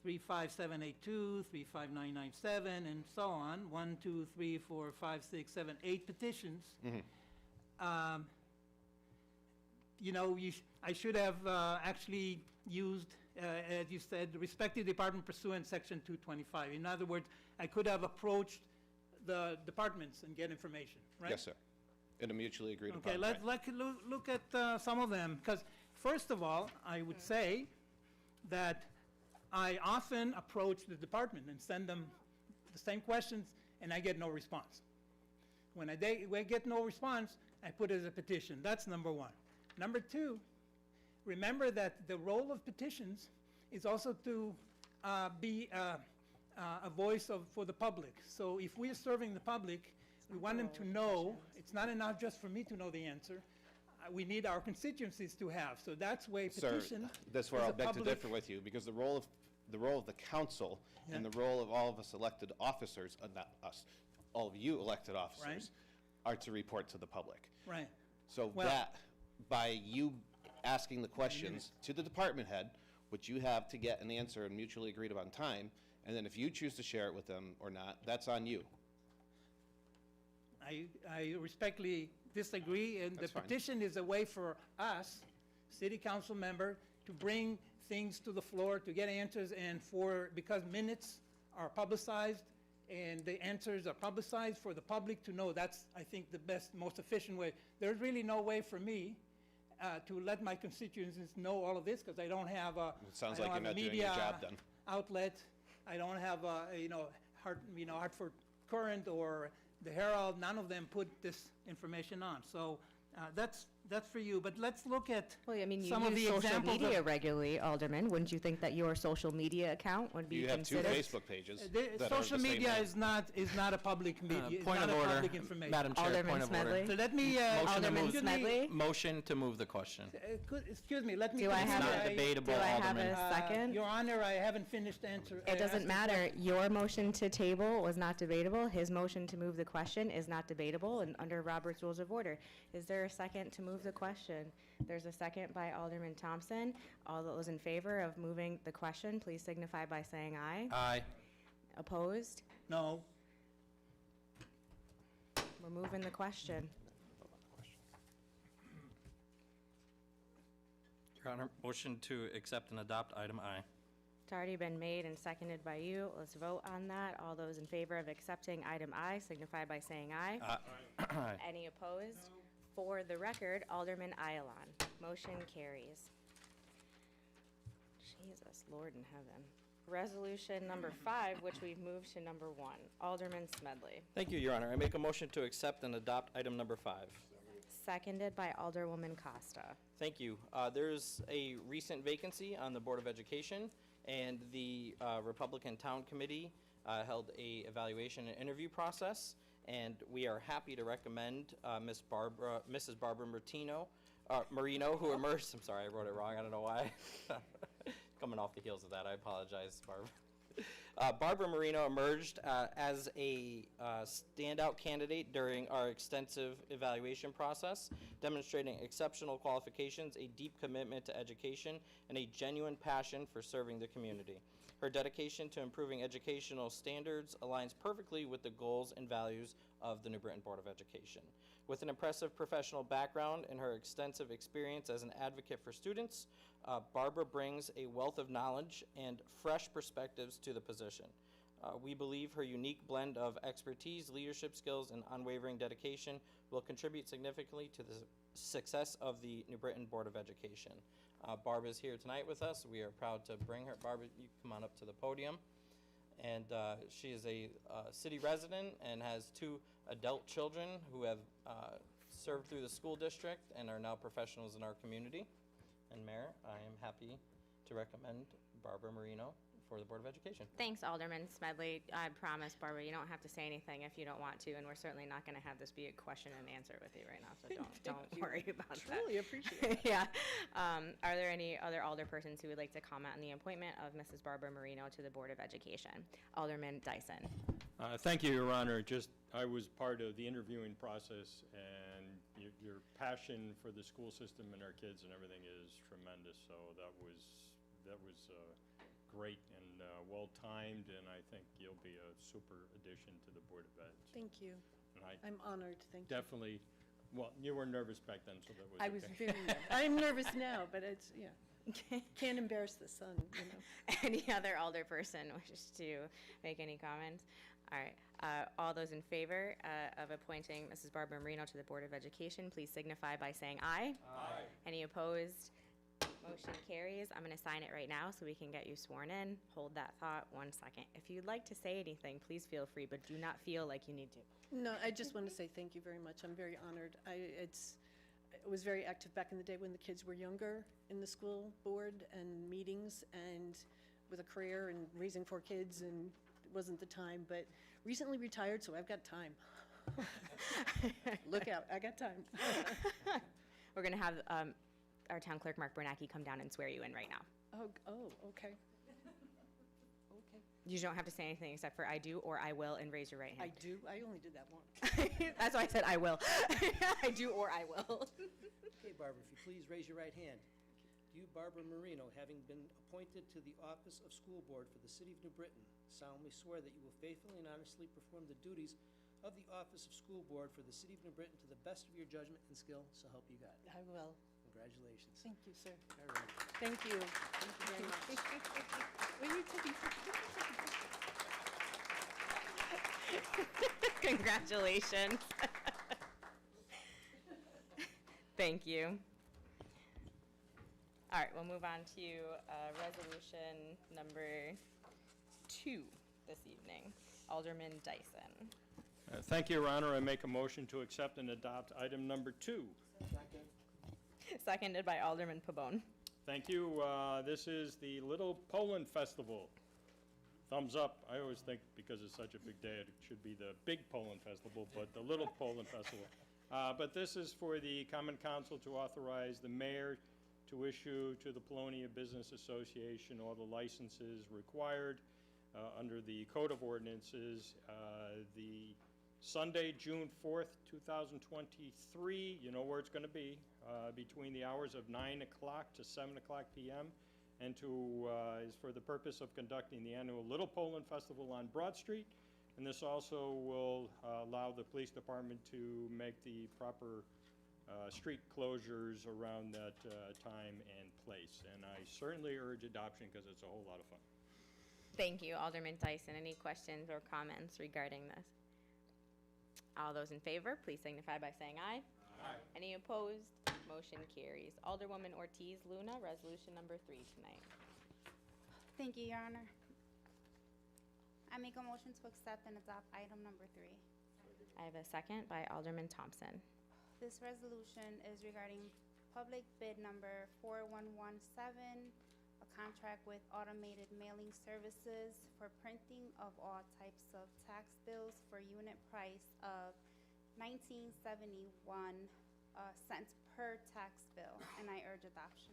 35782, 35997, and so on, 1, 2, 3, 4, 5, 6, 7, 8 petitions. You know, I should have actually used, as you said, the respective department pursuant Section 225. In other words, I could have approached the departments and get information, right? Yes, sir. In a mutually agreed upon. Okay, right. let's look at some of them, because first of all, I would say that I often approach the department and send them the same questions, and I get no response. When I get no response, I put it as a petition. That's number one. Number two, remember that the role of petitions is also to be a voice for the public. So if we are serving the public, we want them to know, it's not enough just for me to know the answer. We need our constituencies to have. So that's why Sir, petition that's where is I'll a beg to public- differ with you, because the role of the council and Yeah. the role of all of us elected officers, not us, all of you elected officers, Right. are to report to the public. Right. So Well- that, by you asking the questions to the department head, which you have to get an answer and mutually agreed upon time, and then if you choose to share it with them or not, that's on you. I respectfully disagree, and the That's fine. petition is a way for us, city council member, to bring things to the floor, to get answers, and because minutes are publicized, and the answers are publicized for the public to know. That's, I think, the best, most efficient way. There's really no way for me to let my constituencies know all of this, because I don't have a. It sounds I like don't you're have a not doing your media job then. Outlet. I don't have Hartford Current or the Herald. None of them put this information on. So that's for you. But let's look at Well, I mean, you some of the use social examples media of. regularly, Alderman. Wouldn't you think that your social media account would be You have two considered? Facebook pages The that are social the same media name. is not a public media. It's Point not of a order, public information. Madam Chair, Alderman point of order. Smedley? So let me. Motion to Alderman move- Smedley? Motion to move the question. Excuse me. Let me. Do I finish. have not a, debatable, do I have Alderman. a second? Your Honor, I haven't finished answer. It doesn't asking matter. questions. Your motion to table was not debatable. His motion to move the question is not debatable and under Robert's Rules of Order. Is there a second to move the question? There's a second by Alderman Thompson. All those in favor of moving the question, please signify by saying aye. Aye. Opposed? No. We're moving the question. Your Honor, motion to accept and adopt item I. It's already been made and seconded by you. Let's vote on that. All those in favor of accepting item I signify by saying aye. Aye. Any opposed? For the record, Alderman Ayalon. Motion carries. Jesus, Lord in heaven. Resolution number 5, which we've moved to number 1. Alderman Smedley. Thank you, Your Honor. I make a motion to accept and adopt item number 5. Seconded by Alderwoman Costa. Thank you. There's a recent vacancy on the Board of Education, and the Republican Town Committee held a evaluation and interview process, and we are happy to recommend Mrs. Barbara Marino, who emerged, I'm sorry, I wrote it wrong, I don't know why. Coming off the heels of that, I apologize, Barbara. Barbara Marino emerged as a standout candidate during our extensive evaluation process, demonstrating exceptional qualifications, a deep commitment to education, and a genuine passion for serving the community. Her dedication to improving educational standards aligns perfectly with the goals and values of the New Britain Board of Education. With an impressive professional background and her extensive experience as an advocate for students, Barbara brings a wealth of knowledge and fresh perspectives to the position. We believe her unique blend of expertise, leadership skills, and unwavering dedication will contribute significantly to the success of the New Britain Board of Education. Barbara is here tonight with us. We are proud to bring her. Barbara, you come on up to the podium. And she is a city resident and has 2 adult children who have served through the school district and are now professionals in our community. And Mayor, I am happy to recommend Barbara Marino for the Board of Education. Thanks, Alderman Smedley. I promise, Barbara, you don't have to say anything if you don't want to, and we're certainly not going to have this be a question and answer with you right now, so don't worry about that. Truly appreciate it. Yeah. Are there any other alderpersons who would like to comment on the appointment of Mrs. Barbara Marino to the Board of Education? Alderman Dyson. Thank you, Your Honor. I was part of the interviewing process, and your passion for the school system and our kids and everything is tremendous. So that was great and well-timed, and I think you'll be a super addition to the Board of Ed. Thank you. And I'm honored, thank you. definitely, well, you were nervous back then, so that was I was okay. very nervous. I'm nervous now, but it's, yeah. Can't embarrass the sun, you know. Any other alderperson wishes to make any comments? All right. All those in favor of appointing Mrs. Barbara Marino to the Board of Education, please signify by saying aye. Aye. Any opposed? Motion carries. I'm going to sign it right now so we can get you sworn in. Hold that thought 1 second. If you'd like to say anything, please feel free, but do not feel like you need to. No, I just want to say thank you very much. I'm very honored. I was very active back in the day when the kids were younger in the school board and meetings and with a career and raising 4 kids, and it wasn't the time, but recently retired, so I've got time. Look out, I got time. We're going to have our town clerk, Mark Bernacki, come down and swear you in right now. Oh, okay. Okay. You don't have to say anything except for I do or I will and raise your right hand. I do? I only did that once. That's why I said I will. I do or I will. Okay, Barbara, if you please raise your right hand. Do you, Barbara Marino, having been appointed to the office of school board for the city of New Britain, solemnly swear that you will faithfully and honestly perform the duties of the office of school board for the city of New Britain to the best of your judgment and skill, so help you God? I will. Congratulations. Thank you, sir. All right. Thank you. Thank you very much. Will you take a Congratulations. Thank you. All right, we'll move on to resolution number 2 this evening. Alderman Dyson. Thank you, Your Honor. I make a motion to accept and adopt item number 2. Seconded by Alderman Pabon. Thank you. This is the Little Poland Festival. Thumbs up. I always think because it's such a big day, it should be the Big Poland Festival, but the Little Poland Festival. But this is for the Common Council to authorize the mayor to issue to the Polonia Business Association all the licenses required under the Code of Ordinances. The Sunday, June 4th, 2023, you know where it's going to be, between the hours of 9 o'clock to 7 o'clock p.m., and is for the purpose of conducting the annual Little Poland Festival on Broad Street. And this also will allow the police department to make the proper street closures around that time and place. And I certainly urge adoption because it's a whole lot of fun. Thank you, Alderman Dyson. Any questions or comments regarding this? All those in favor, please signify by saying aye. Aye. Any opposed? Motion carries. Alderwoman Ortiz Luna, resolution number 3 tonight. Thank you, Your Honor. I make a motion to accept and adopt item number 3. I have a second by Alderman Thompson. This resolution is regarding public bid number 4117, a contract with automated mailing services for printing of all types of tax bills for unit price of 1971 cents per tax bill, and I urge adoption.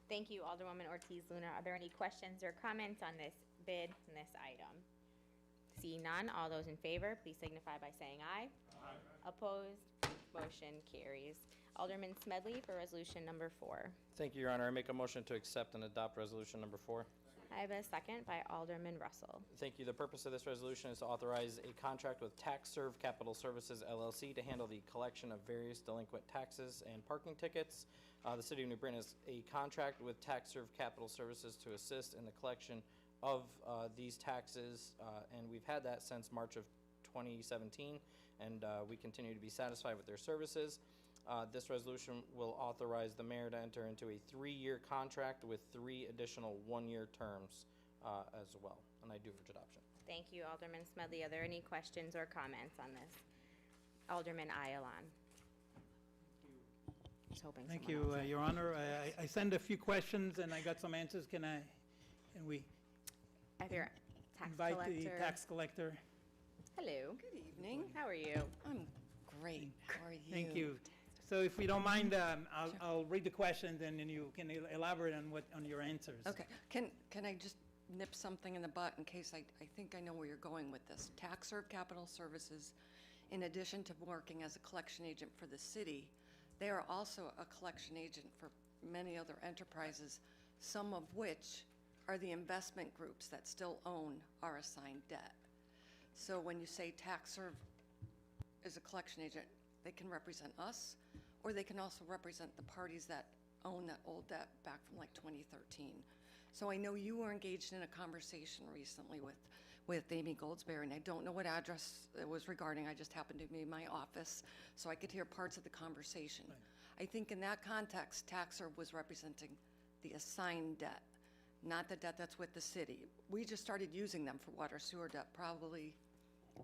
Thank you, Alderwoman Ortiz Luna. Are there any questions or comments on this bid and this item? Seeing none, all those in favor, please signify by saying aye. Aye. Opposed? Motion carries. Alderman Smedley for resolution number 4. Thank you, Your Honor. I make a motion to accept and adopt resolution number 4. I have a second by Alderman Russell. Thank you. The purpose of this resolution is to authorize a contract with TaxServe Capital Services LLC to handle the collection of various delinquent taxes and parking tickets. The City of New Britain has a contract with TaxServe Capital Services to assist in the collection of these taxes, and we've had that since March of 2017, and we continue to be satisfied with their services. This resolution will authorize the mayor to enter into a 3-year contract with 3 additional 1-year terms as well, and I do urge adoption. Thank you, Alderman Smedley. Are there any questions or comments on this? Alderman Ayalon. Just hoping Thank someone you, else- Your Honor. I sent a few questions and I got some answers. Can we Are there tax invite the collector? tax collector? Hello. Good evening. How are you? I'm great. How are you? Thank you. So if you don't mind, I'll read the questions and then you can elaborate on your answers. Okay. Can I just nip something in the butt in case I think I know where you're going with this? TaxServe Capital Services, in addition to working as a collection agent for the city, they are also a collection agent for many other enterprises, some of which are the investment groups that still own our assigned debt. So when you say TaxServe is a collection agent, they can represent us, or they can also represent the parties that own that old debt back from like 2013. So I know you were engaged in a conversation recently with Amy Goldsberry, and I don't know what address it was regarding. I just happened to be in my office, so I could hear parts of the conversation. Right. I think in that context, TaxServe was representing the assigned debt, not the debt that's with the city. We just started using them for water sewer debt probably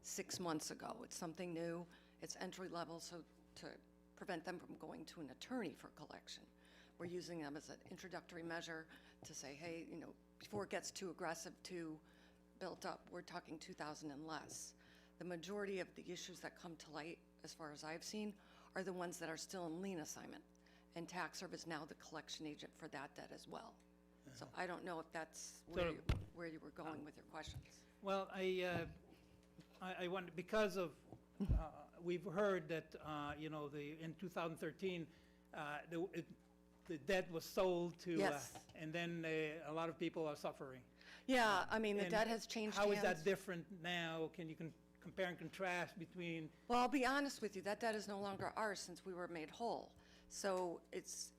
6 months ago. It's something new. It's entry level, so to prevent them from going to an attorney for collection, we're using them as an introductory measure to say, hey, before it gets too aggressive, too built up, we're talking 2,000 and less. The majority of the issues that come to light, as far as I've seen, are the ones that are still in lien assignment, and TaxServe is now the collection agent for that debt as well. So I don't know if that's where you were going with your questions. Well, I wonder, because of, we've heard that, in 2013, the debt was sold to, Yes. and then a lot of people are suffering. Yeah, I mean, the And debt has changed How is hands. that different now? Can you compare and contrast between? Well, I'll be honest with you, that debt is no longer ours since we were made whole. So it's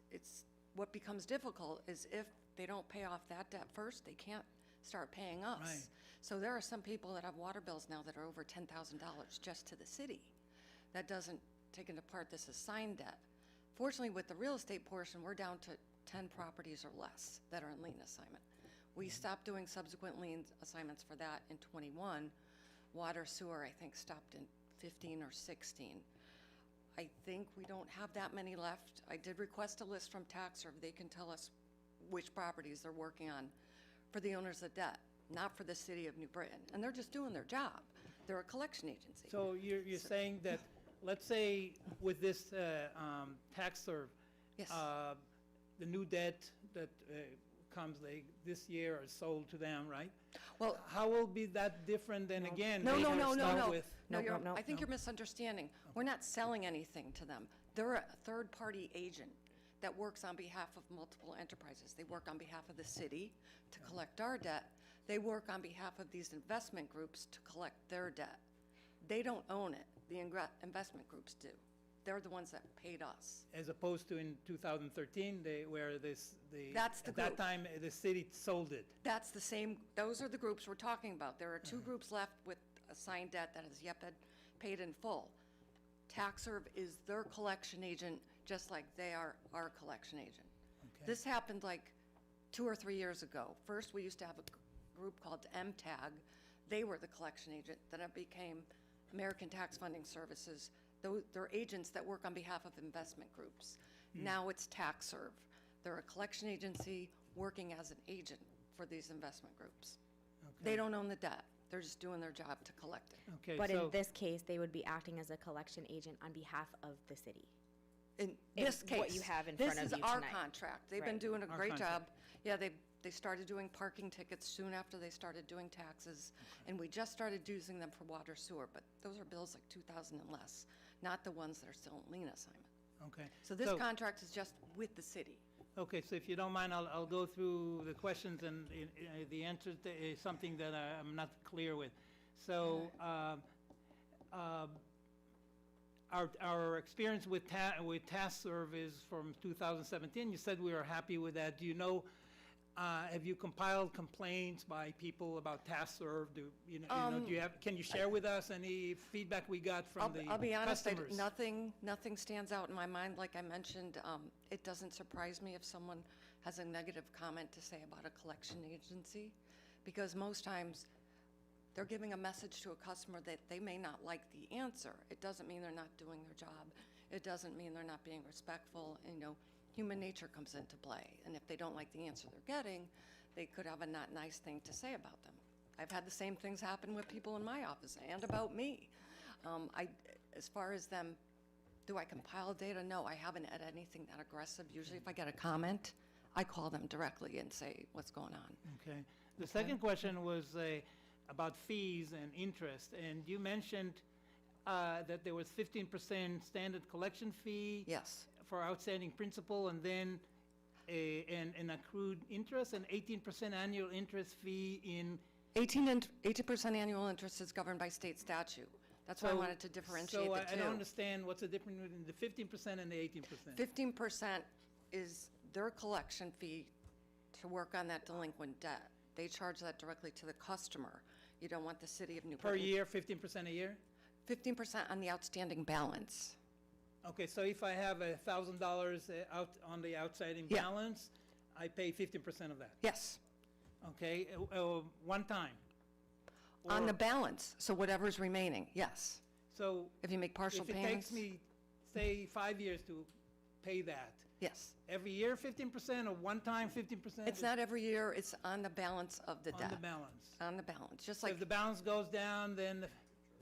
what becomes difficult is if they don't pay off that debt first, they can't start paying us. Right. So there are some people that have water bills now that are over $10,000 just to the city. That doesn't take into part this assigned debt. Fortunately, with the real estate portion, we're down to 10 properties or less that are in lien assignment. We stopped doing subsequent lien assignments for that in '21. Water sewer, I think, stopped in 15 or 16. I think we don't have that many left. I did request a list from TaxServe. They can tell us which properties they're working on for the owners of debt, not for the city of New Britain. And they're just doing their job. They're a collection agency. So you're saying that, let's say with this TaxServe, Yes. the new debt that comes this year is sold to them, right? Well, How will be that different than again? No, they no, no, no, start no. with- No, no, I think no. you're misunderstanding. We're not selling anything to them. They're a third-party agent that works on behalf of multiple enterprises. They work on behalf of the city to collect our debt. They work on behalf of these investment groups to collect their debt. They don't own it. The investment groups do. They're the ones that paid us. As opposed to in 2013, where That's the at that group. time, the city sold it. That's the same, those are the groups we're talking about. There are 2 groups left with assigned debt that has yet been paid in full. TaxServe is their collection agent, just like they are our collection agent. Okay. This happened like 2 or 3 years ago. First, we used to have a group called MTAG They were the collection agent, then it became American Tax Funding Services. They're agents that work on behalf of investment groups. Now it's TaxServe. They're a collection agency working as an agent for these investment groups. They don't own the debt. They're just doing their job to collect it. Okay, But so, in this case, they would be acting as a collection agent on behalf of the city. In In this case. what you have in front of you This is our tonight. contract. They've been Right. doing a Our great job. contract. Yeah, they started doing parking tickets soon after they started doing taxes. And we just started using them for water sewer, but those are bills like 2,000 and less, not the ones that are still in lien assignment. okay. So this contract is just with the city. Okay, so if you don't mind, I'll go through the questions, and the answer is something that I'm not clear with. So, our experience with TaskServe is from 2017. You said we were happy with that. Do you know, have you compiled complaints by people about TaskServe? Do you have, can you share with us any feedback we got from the customers? I'll be honest, nothing stands out in my mind. Like I mentioned, it doesn't surprise me if someone has a negative comment to say about a collection agency, because most times they're giving a message to a customer that they may not like the answer. It doesn't mean they're not doing their job. It doesn't mean they're not being respectful. Human nature comes into play, and if they don't like the answer they're getting, they could have a not nice thing to say about them. I've had the same things happen with people in my office and about me. As far as them, do I compile data? No, I haven't had anything that aggressive. Usually if I get a comment, I call them directly and say, what's going on? Okay. The second question was about fees and interest, and you mentioned that there was 15% standard collection fee. Yes. For outstanding principal, and then an accrued interest, and 18% annual interest fee in. 18% annual interest is governed by state statute. That's why I wanted to differentiate the two. So I don't understand what's the difference between the 15% and the 18%. 15% is their collection fee to work on that delinquent debt. They charge that directly to the customer. You don't want the city of New Per Britain. year, 15% a year? 15% on the outstanding balance. Okay, so if I have $1,000 out on the outstanding Yeah. balance, I pay 15% of that? Yes, Okay, one time? on Or- the balance, so whatever's remaining, yes. So If you make partial if it payments. takes me, say, 5 years to pay that, Yes. every year 15% or one time 15%? It's not every year, it's on the balance of the debt. On the balance. On the balance, just So like if the balance goes down, then.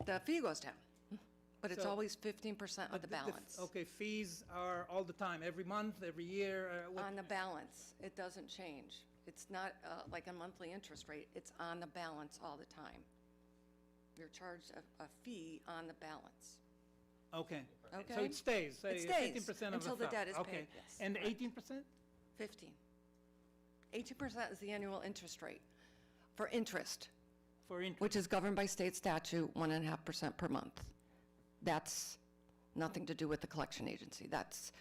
the fee goes down. But it's So- always 15% of the balance. Okay, fees are all the time, every month, every year? On the balance, it doesn't change. It's not like a monthly interest rate, it's on the balance all the time. You're charged a fee on the balance. Okay. So Okay. it stays, say It stays 15% of the until the fee. debt is Okay. paid, yes. And correct. 18%? 15. 18% is the annual interest rate for interest, For interest? which is governed by state statute, 1.5% per month. That's nothing to do with the collection agency. That's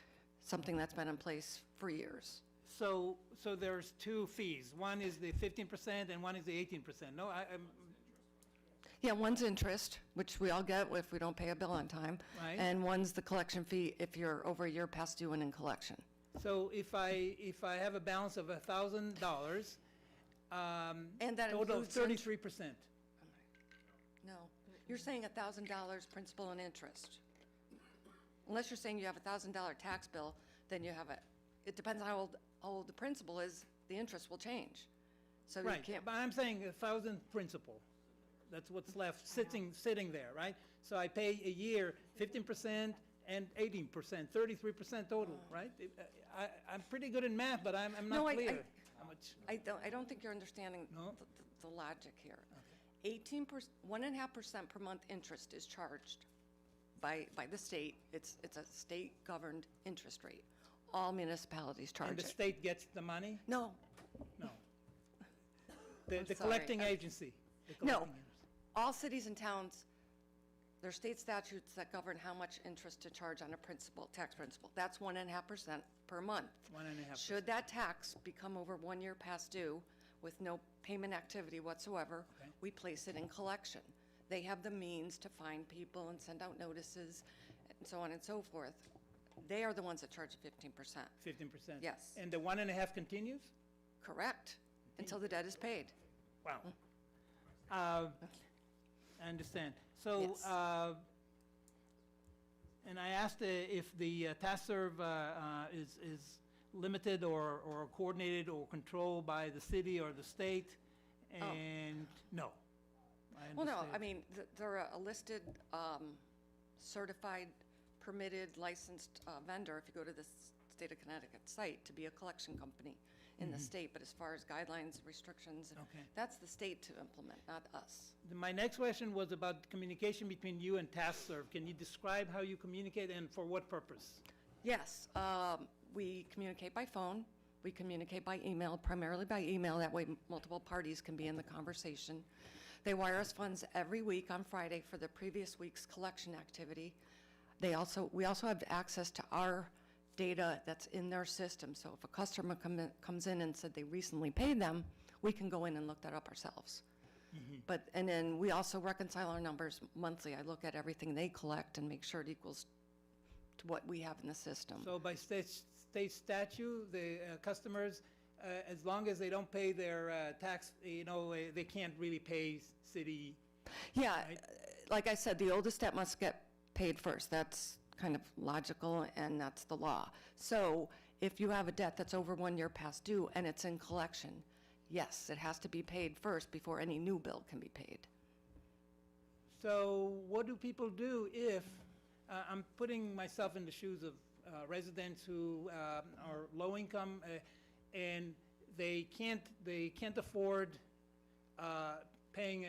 something that's been in place for years. So there's two fees. One is the 15% and one is the 18%. No, Yeah, one's interest, which we all get if we don't pay a bill on time. Right. And one's the collection fee if you're over a year past due and in collection. so if I have a balance of $1,000, And that total of includes 33%. No, you're saying $1,000 principal and interest. Unless you're saying you have a $1,000 tax bill, then you have it depends on how old the principal is, the interest will change. So you Right, can't, but I'm saying 1,000 principal. That's what's left sitting there, right? So I pay a year 15% and 18%, 33% total, right? I'm pretty good in math, but I'm No, not clear. How much? I don't think you're understanding No? the logic here. 1.5% per month interest is charged by the state. It's a state-governed interest rate. All municipalities charge And it. the state gets the money? No, No. The sorry. collecting agency. the No. collecting agency. all cities and towns, there are state statutes that govern how much interest to charge on a tax principal. That's 1.5% per month. 1.5%. Should that tax become over 1 year past due with no payment activity whatsoever, Okay. we place it in collection. They have the means to find people and send out notices and so on and so forth. They are the ones that charge 15%. 15%? Yes. And the 1.5 continues? Correct, until the debt is paid. Wow. I understand. So, Yes. and I asked if the task serve is limited or coordinated or controlled by the city or the state, and no. I Well, no, I understand. mean, they're a listed, certified, permitted, licensed vendor if you go to the state of Connecticut site to be a collection company in the state. But as far as guidelines, restrictions, Okay. that's the state to implement, not us. My next question was about communication between you and task serve. Can you describe how you communicate and for what purpose? Yes, we communicate by phone, we communicate by email, primarily by email, that way multiple parties can be in the conversation. They wire us funds every week on Friday for the previous week's collection activity. We also have access to our data that's in their system, so if a customer comes in and said they recently paid them, we can go in and look that up ourselves. And then we also reconcile our numbers monthly. I look at everything they collect and make sure it equals to what we have in the system. So by state statute, the customers, as long as they don't pay their tax, they can't really pay city. Yeah, Right. like I said, the oldest debt must get paid first. That's kind of logical, and that's the law. So if you have a debt that's over 1 year past due and it's in collection, yes, it has to be paid first before any new bill can be paid. So what do people do if, I'm putting myself in the shoes of residents who are low income and they can't afford paying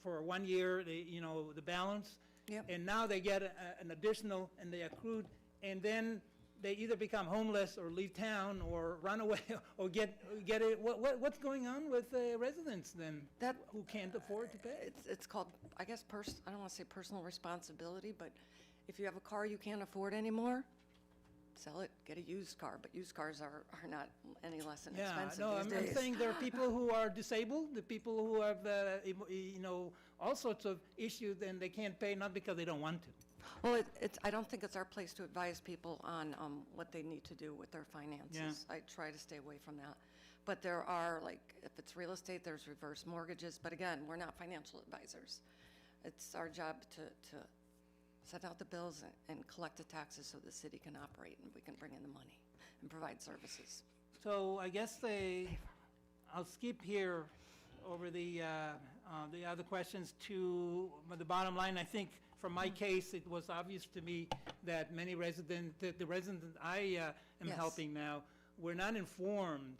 for 1 year, the balance. Yep. And now they get an additional and they accrued, and then they either become homeless or leave town or run away or get it. What's going on with residents then who can't afford to pay? It's called, I guess, I don't want to say personal responsibility, but if you have a car you can't afford anymore, sell it, get a used car. But used cars are not any less inexpensive Yeah, no, these I'm days. saying there are people who are disabled, the people who have, all sorts of issues, and they can't pay, not because they don't want to. Well, I don't think it's our place to advise people on what they need to do with their finances. I try to stay away from that. But there are, like, if it's real estate, there's reverse mortgages. But again, we're not financial advisors. It's our job to set out the bills and collect the taxes so the city can operate and we can bring in the money and provide services. So I guess I'll skip here over the other questions to the bottom line. I think from my case, it was obvious to me that many the residents I am Yes. helping now, were not informed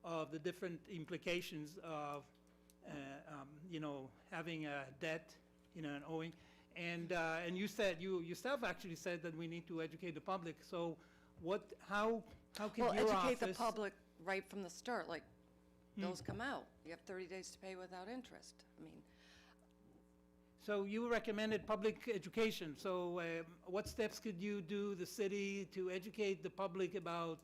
of the different implications of, having a debt, and owing. And you said, you yourself actually said that we need to educate the public. So how can your office? Well, educate the public right from the start, like, bills come out. You have 30 days to pay without interest. I mean, So you recommended public education. So what steps could you do, the city, to educate the public about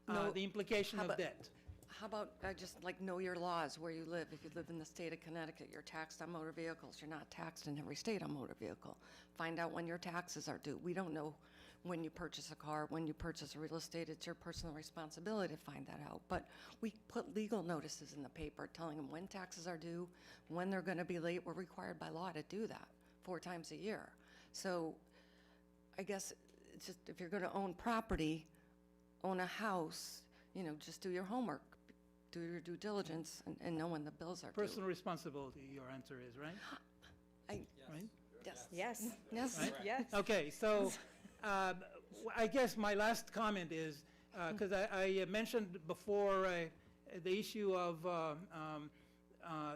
No, the implication how of about- debt? how about, just like know your laws where you live? If you live in the state of Connecticut, you're taxed on motor vehicles. You're not taxed in every state on motor vehicle. Find out when your taxes are due. We don't know when you purchase a car, when you purchase a real estate. It's your personal responsibility to find that out. But we put legal notices in the paper telling them when taxes are due, when they're going to be late. We're required by law to do that 4 times a year. So I guess it's just, if you're going to own property, own a house, just do your homework, do your due diligence, and know when the bills are due. Personal responsibility, your answer is, right? Right? Yes. Yes. Yes. Right? Yes. Okay, so I guess my last comment is, because I mentioned before the issue of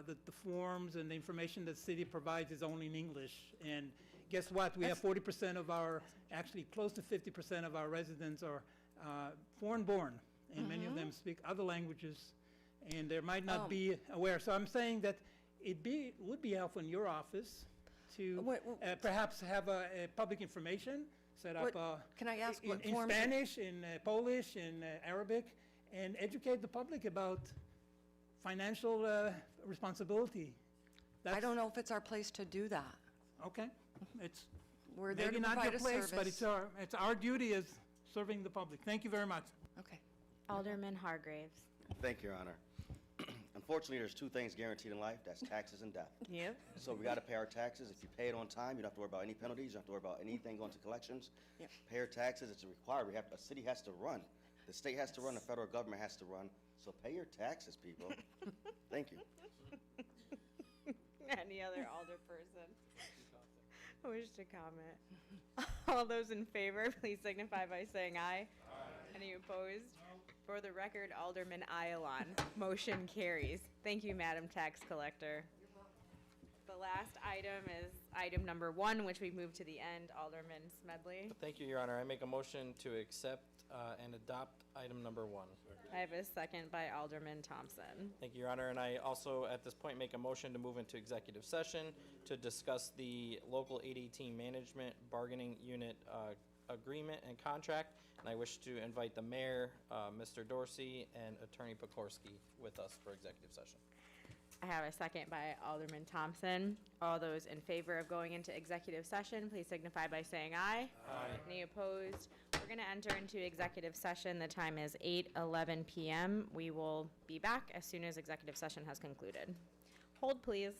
the forms and the information that the city provides is only in English. And guess what? We have 40% of actually close to 50% of our residents are foreign-born, and many of them speak other languages, and they might not be aware. So I'm saying that would be helpful in your office to perhaps have a public information set up Can I ask what in forms? Spanish, in Polish, in Arabic, and educate the public about financial responsibility. I don't know if it's our place to do that. Okay, it's We're there maybe to not your provide a place, but service. it's our duty as serving the public. Thank you very much. Okay. Alderman Hargraves. Thank you, Your Honor. Unfortunately, there's two things guaranteed in life, that's taxes and death. Yep. So we gotta pay our taxes. If you pay it on time, you don't have to worry about any penalties, you don't have to worry about anything going to collections. Yep. Pay your taxes, it's required. A city has to run. The state has to run, the federal government has to run. So pay your taxes, people. Thank you. Any other alderperson wish to comment? All those in favor, please signify by saying aye. Any opposed? For the record, Alderman Ayalon. Motion carries. Thank you, Madam Tax Collector. The last item is item number 1, which we moved to the end. Alderman Smedley. Thank you, Your Honor. I make a motion to accept and adopt item number 1. I have a second by Alderman Thompson. Thank you, Your Honor. And I also, at this point, make a motion to move into executive session to discuss the local 818 management bargaining unit agreement and contract. And I wish to invite the mayor, Mr. Dorsey, and Attorney Pekorski with us for executive session. I have a second by Alderman Thompson. All those in favor of going into executive session, please signify by saying aye. Aye. Any opposed? We're going to enter into executive session. The time is 8:11 p.m. We will be back as soon as executive session has concluded. Hold, please.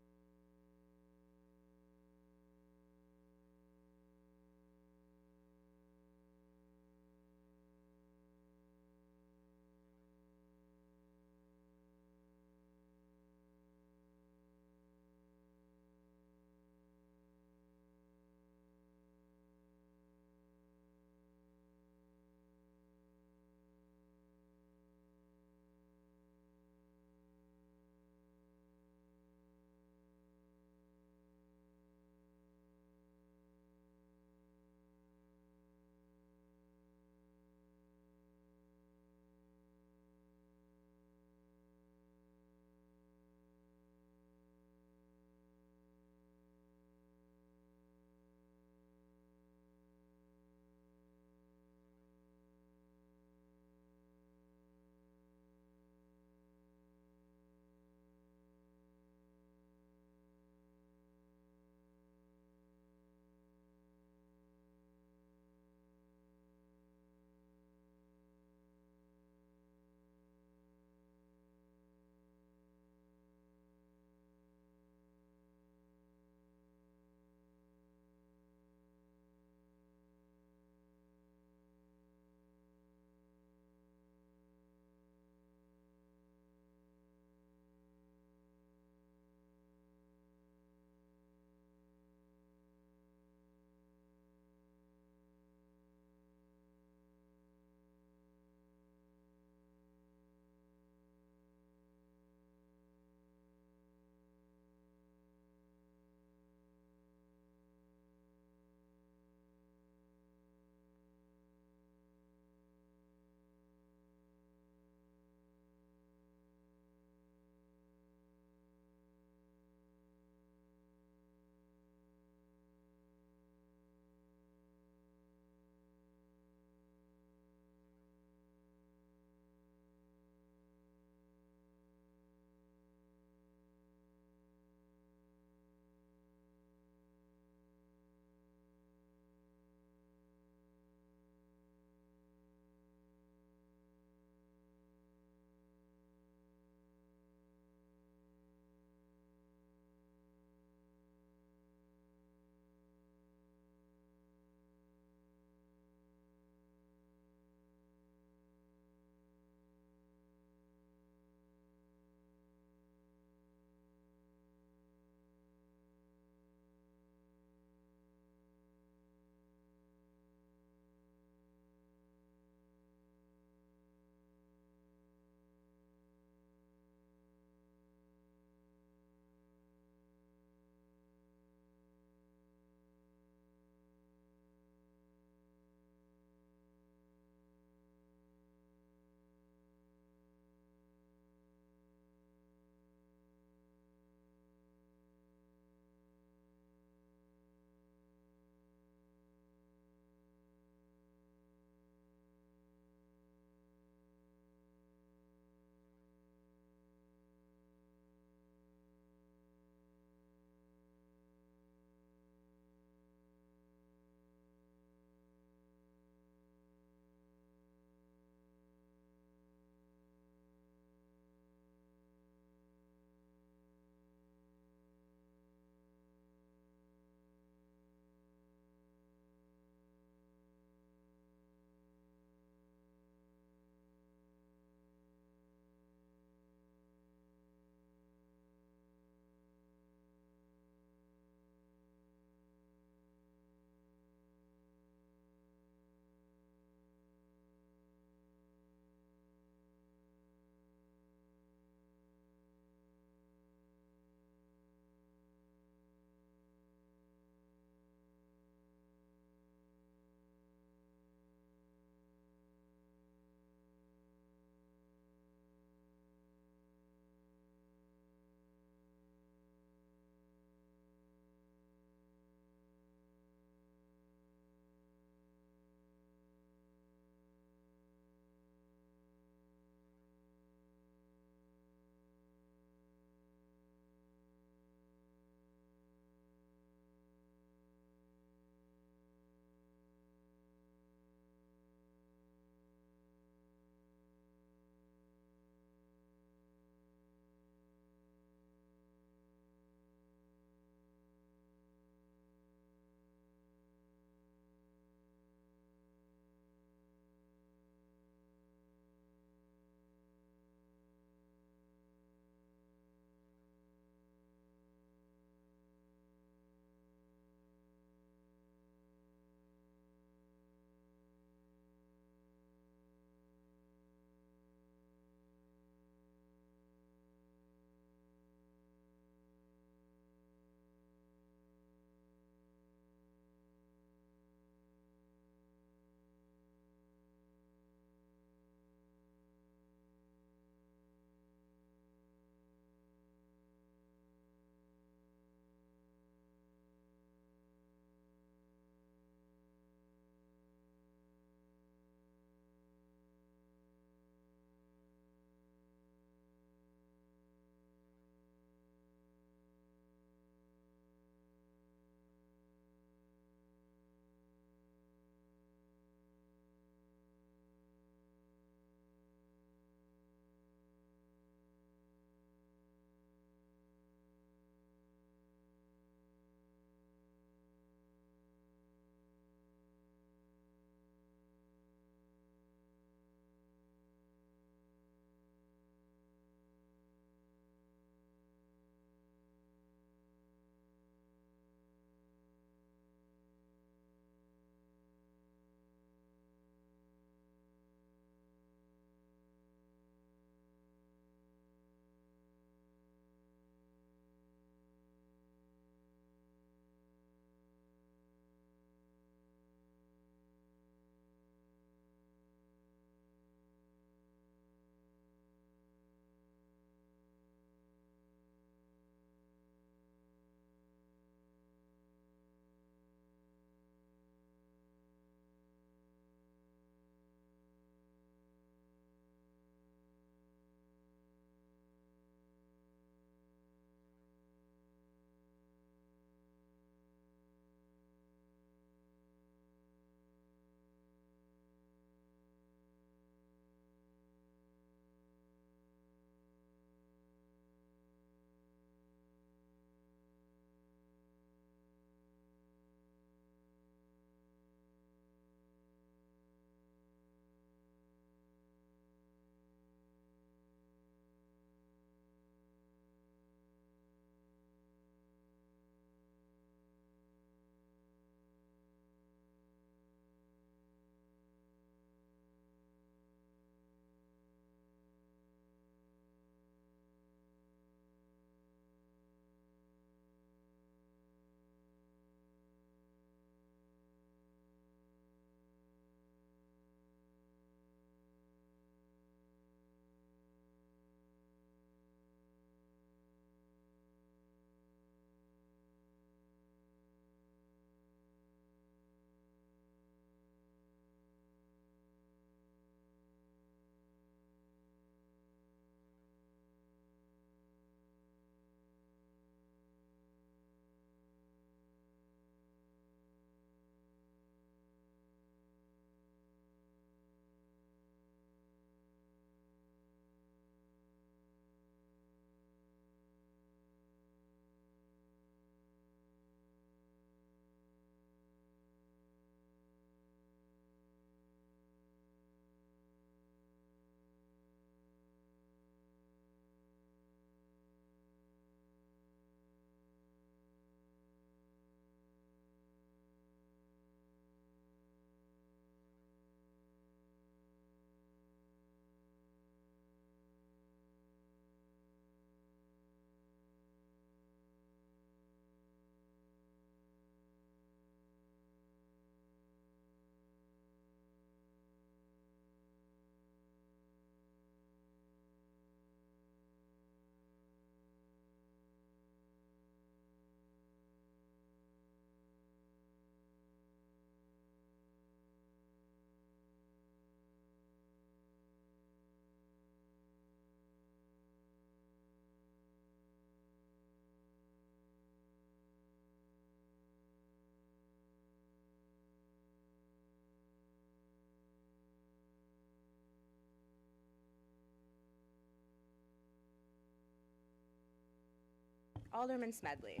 Alderman Smedley.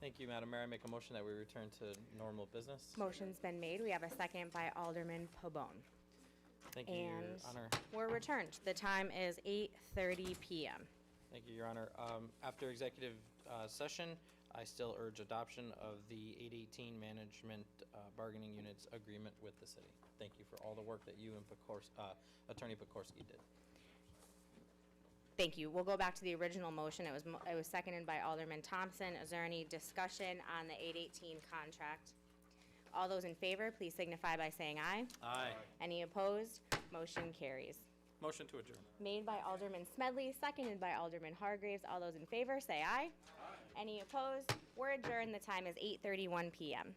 Thank you, Madam Mayor. I make a motion that we return to normal business. Motion's been made. We have a second by Alderman Pabon. Thank you, Your And Honor. we're returned. The time is 8:30 PM. Thank you, Your Honor. After executive session, I still urge adoption of the 818 Management Bargaining Units Agreement with the city. Thank you for all the work that you and Attorney Pekorski did. Thank you. We'll go back to the original motion. It was seconded by Alderman Thompson. Is there any discussion on the 818 contract? All those in favor, please signify by saying aye. Aye. Any opposed? Motion carries. Motion to adjourn. Made by Alderman Smedley, seconded by Alderman Hargreaves. All those in favor, say aye. Any opposed? We're adjourned. The time is 8:31 PM.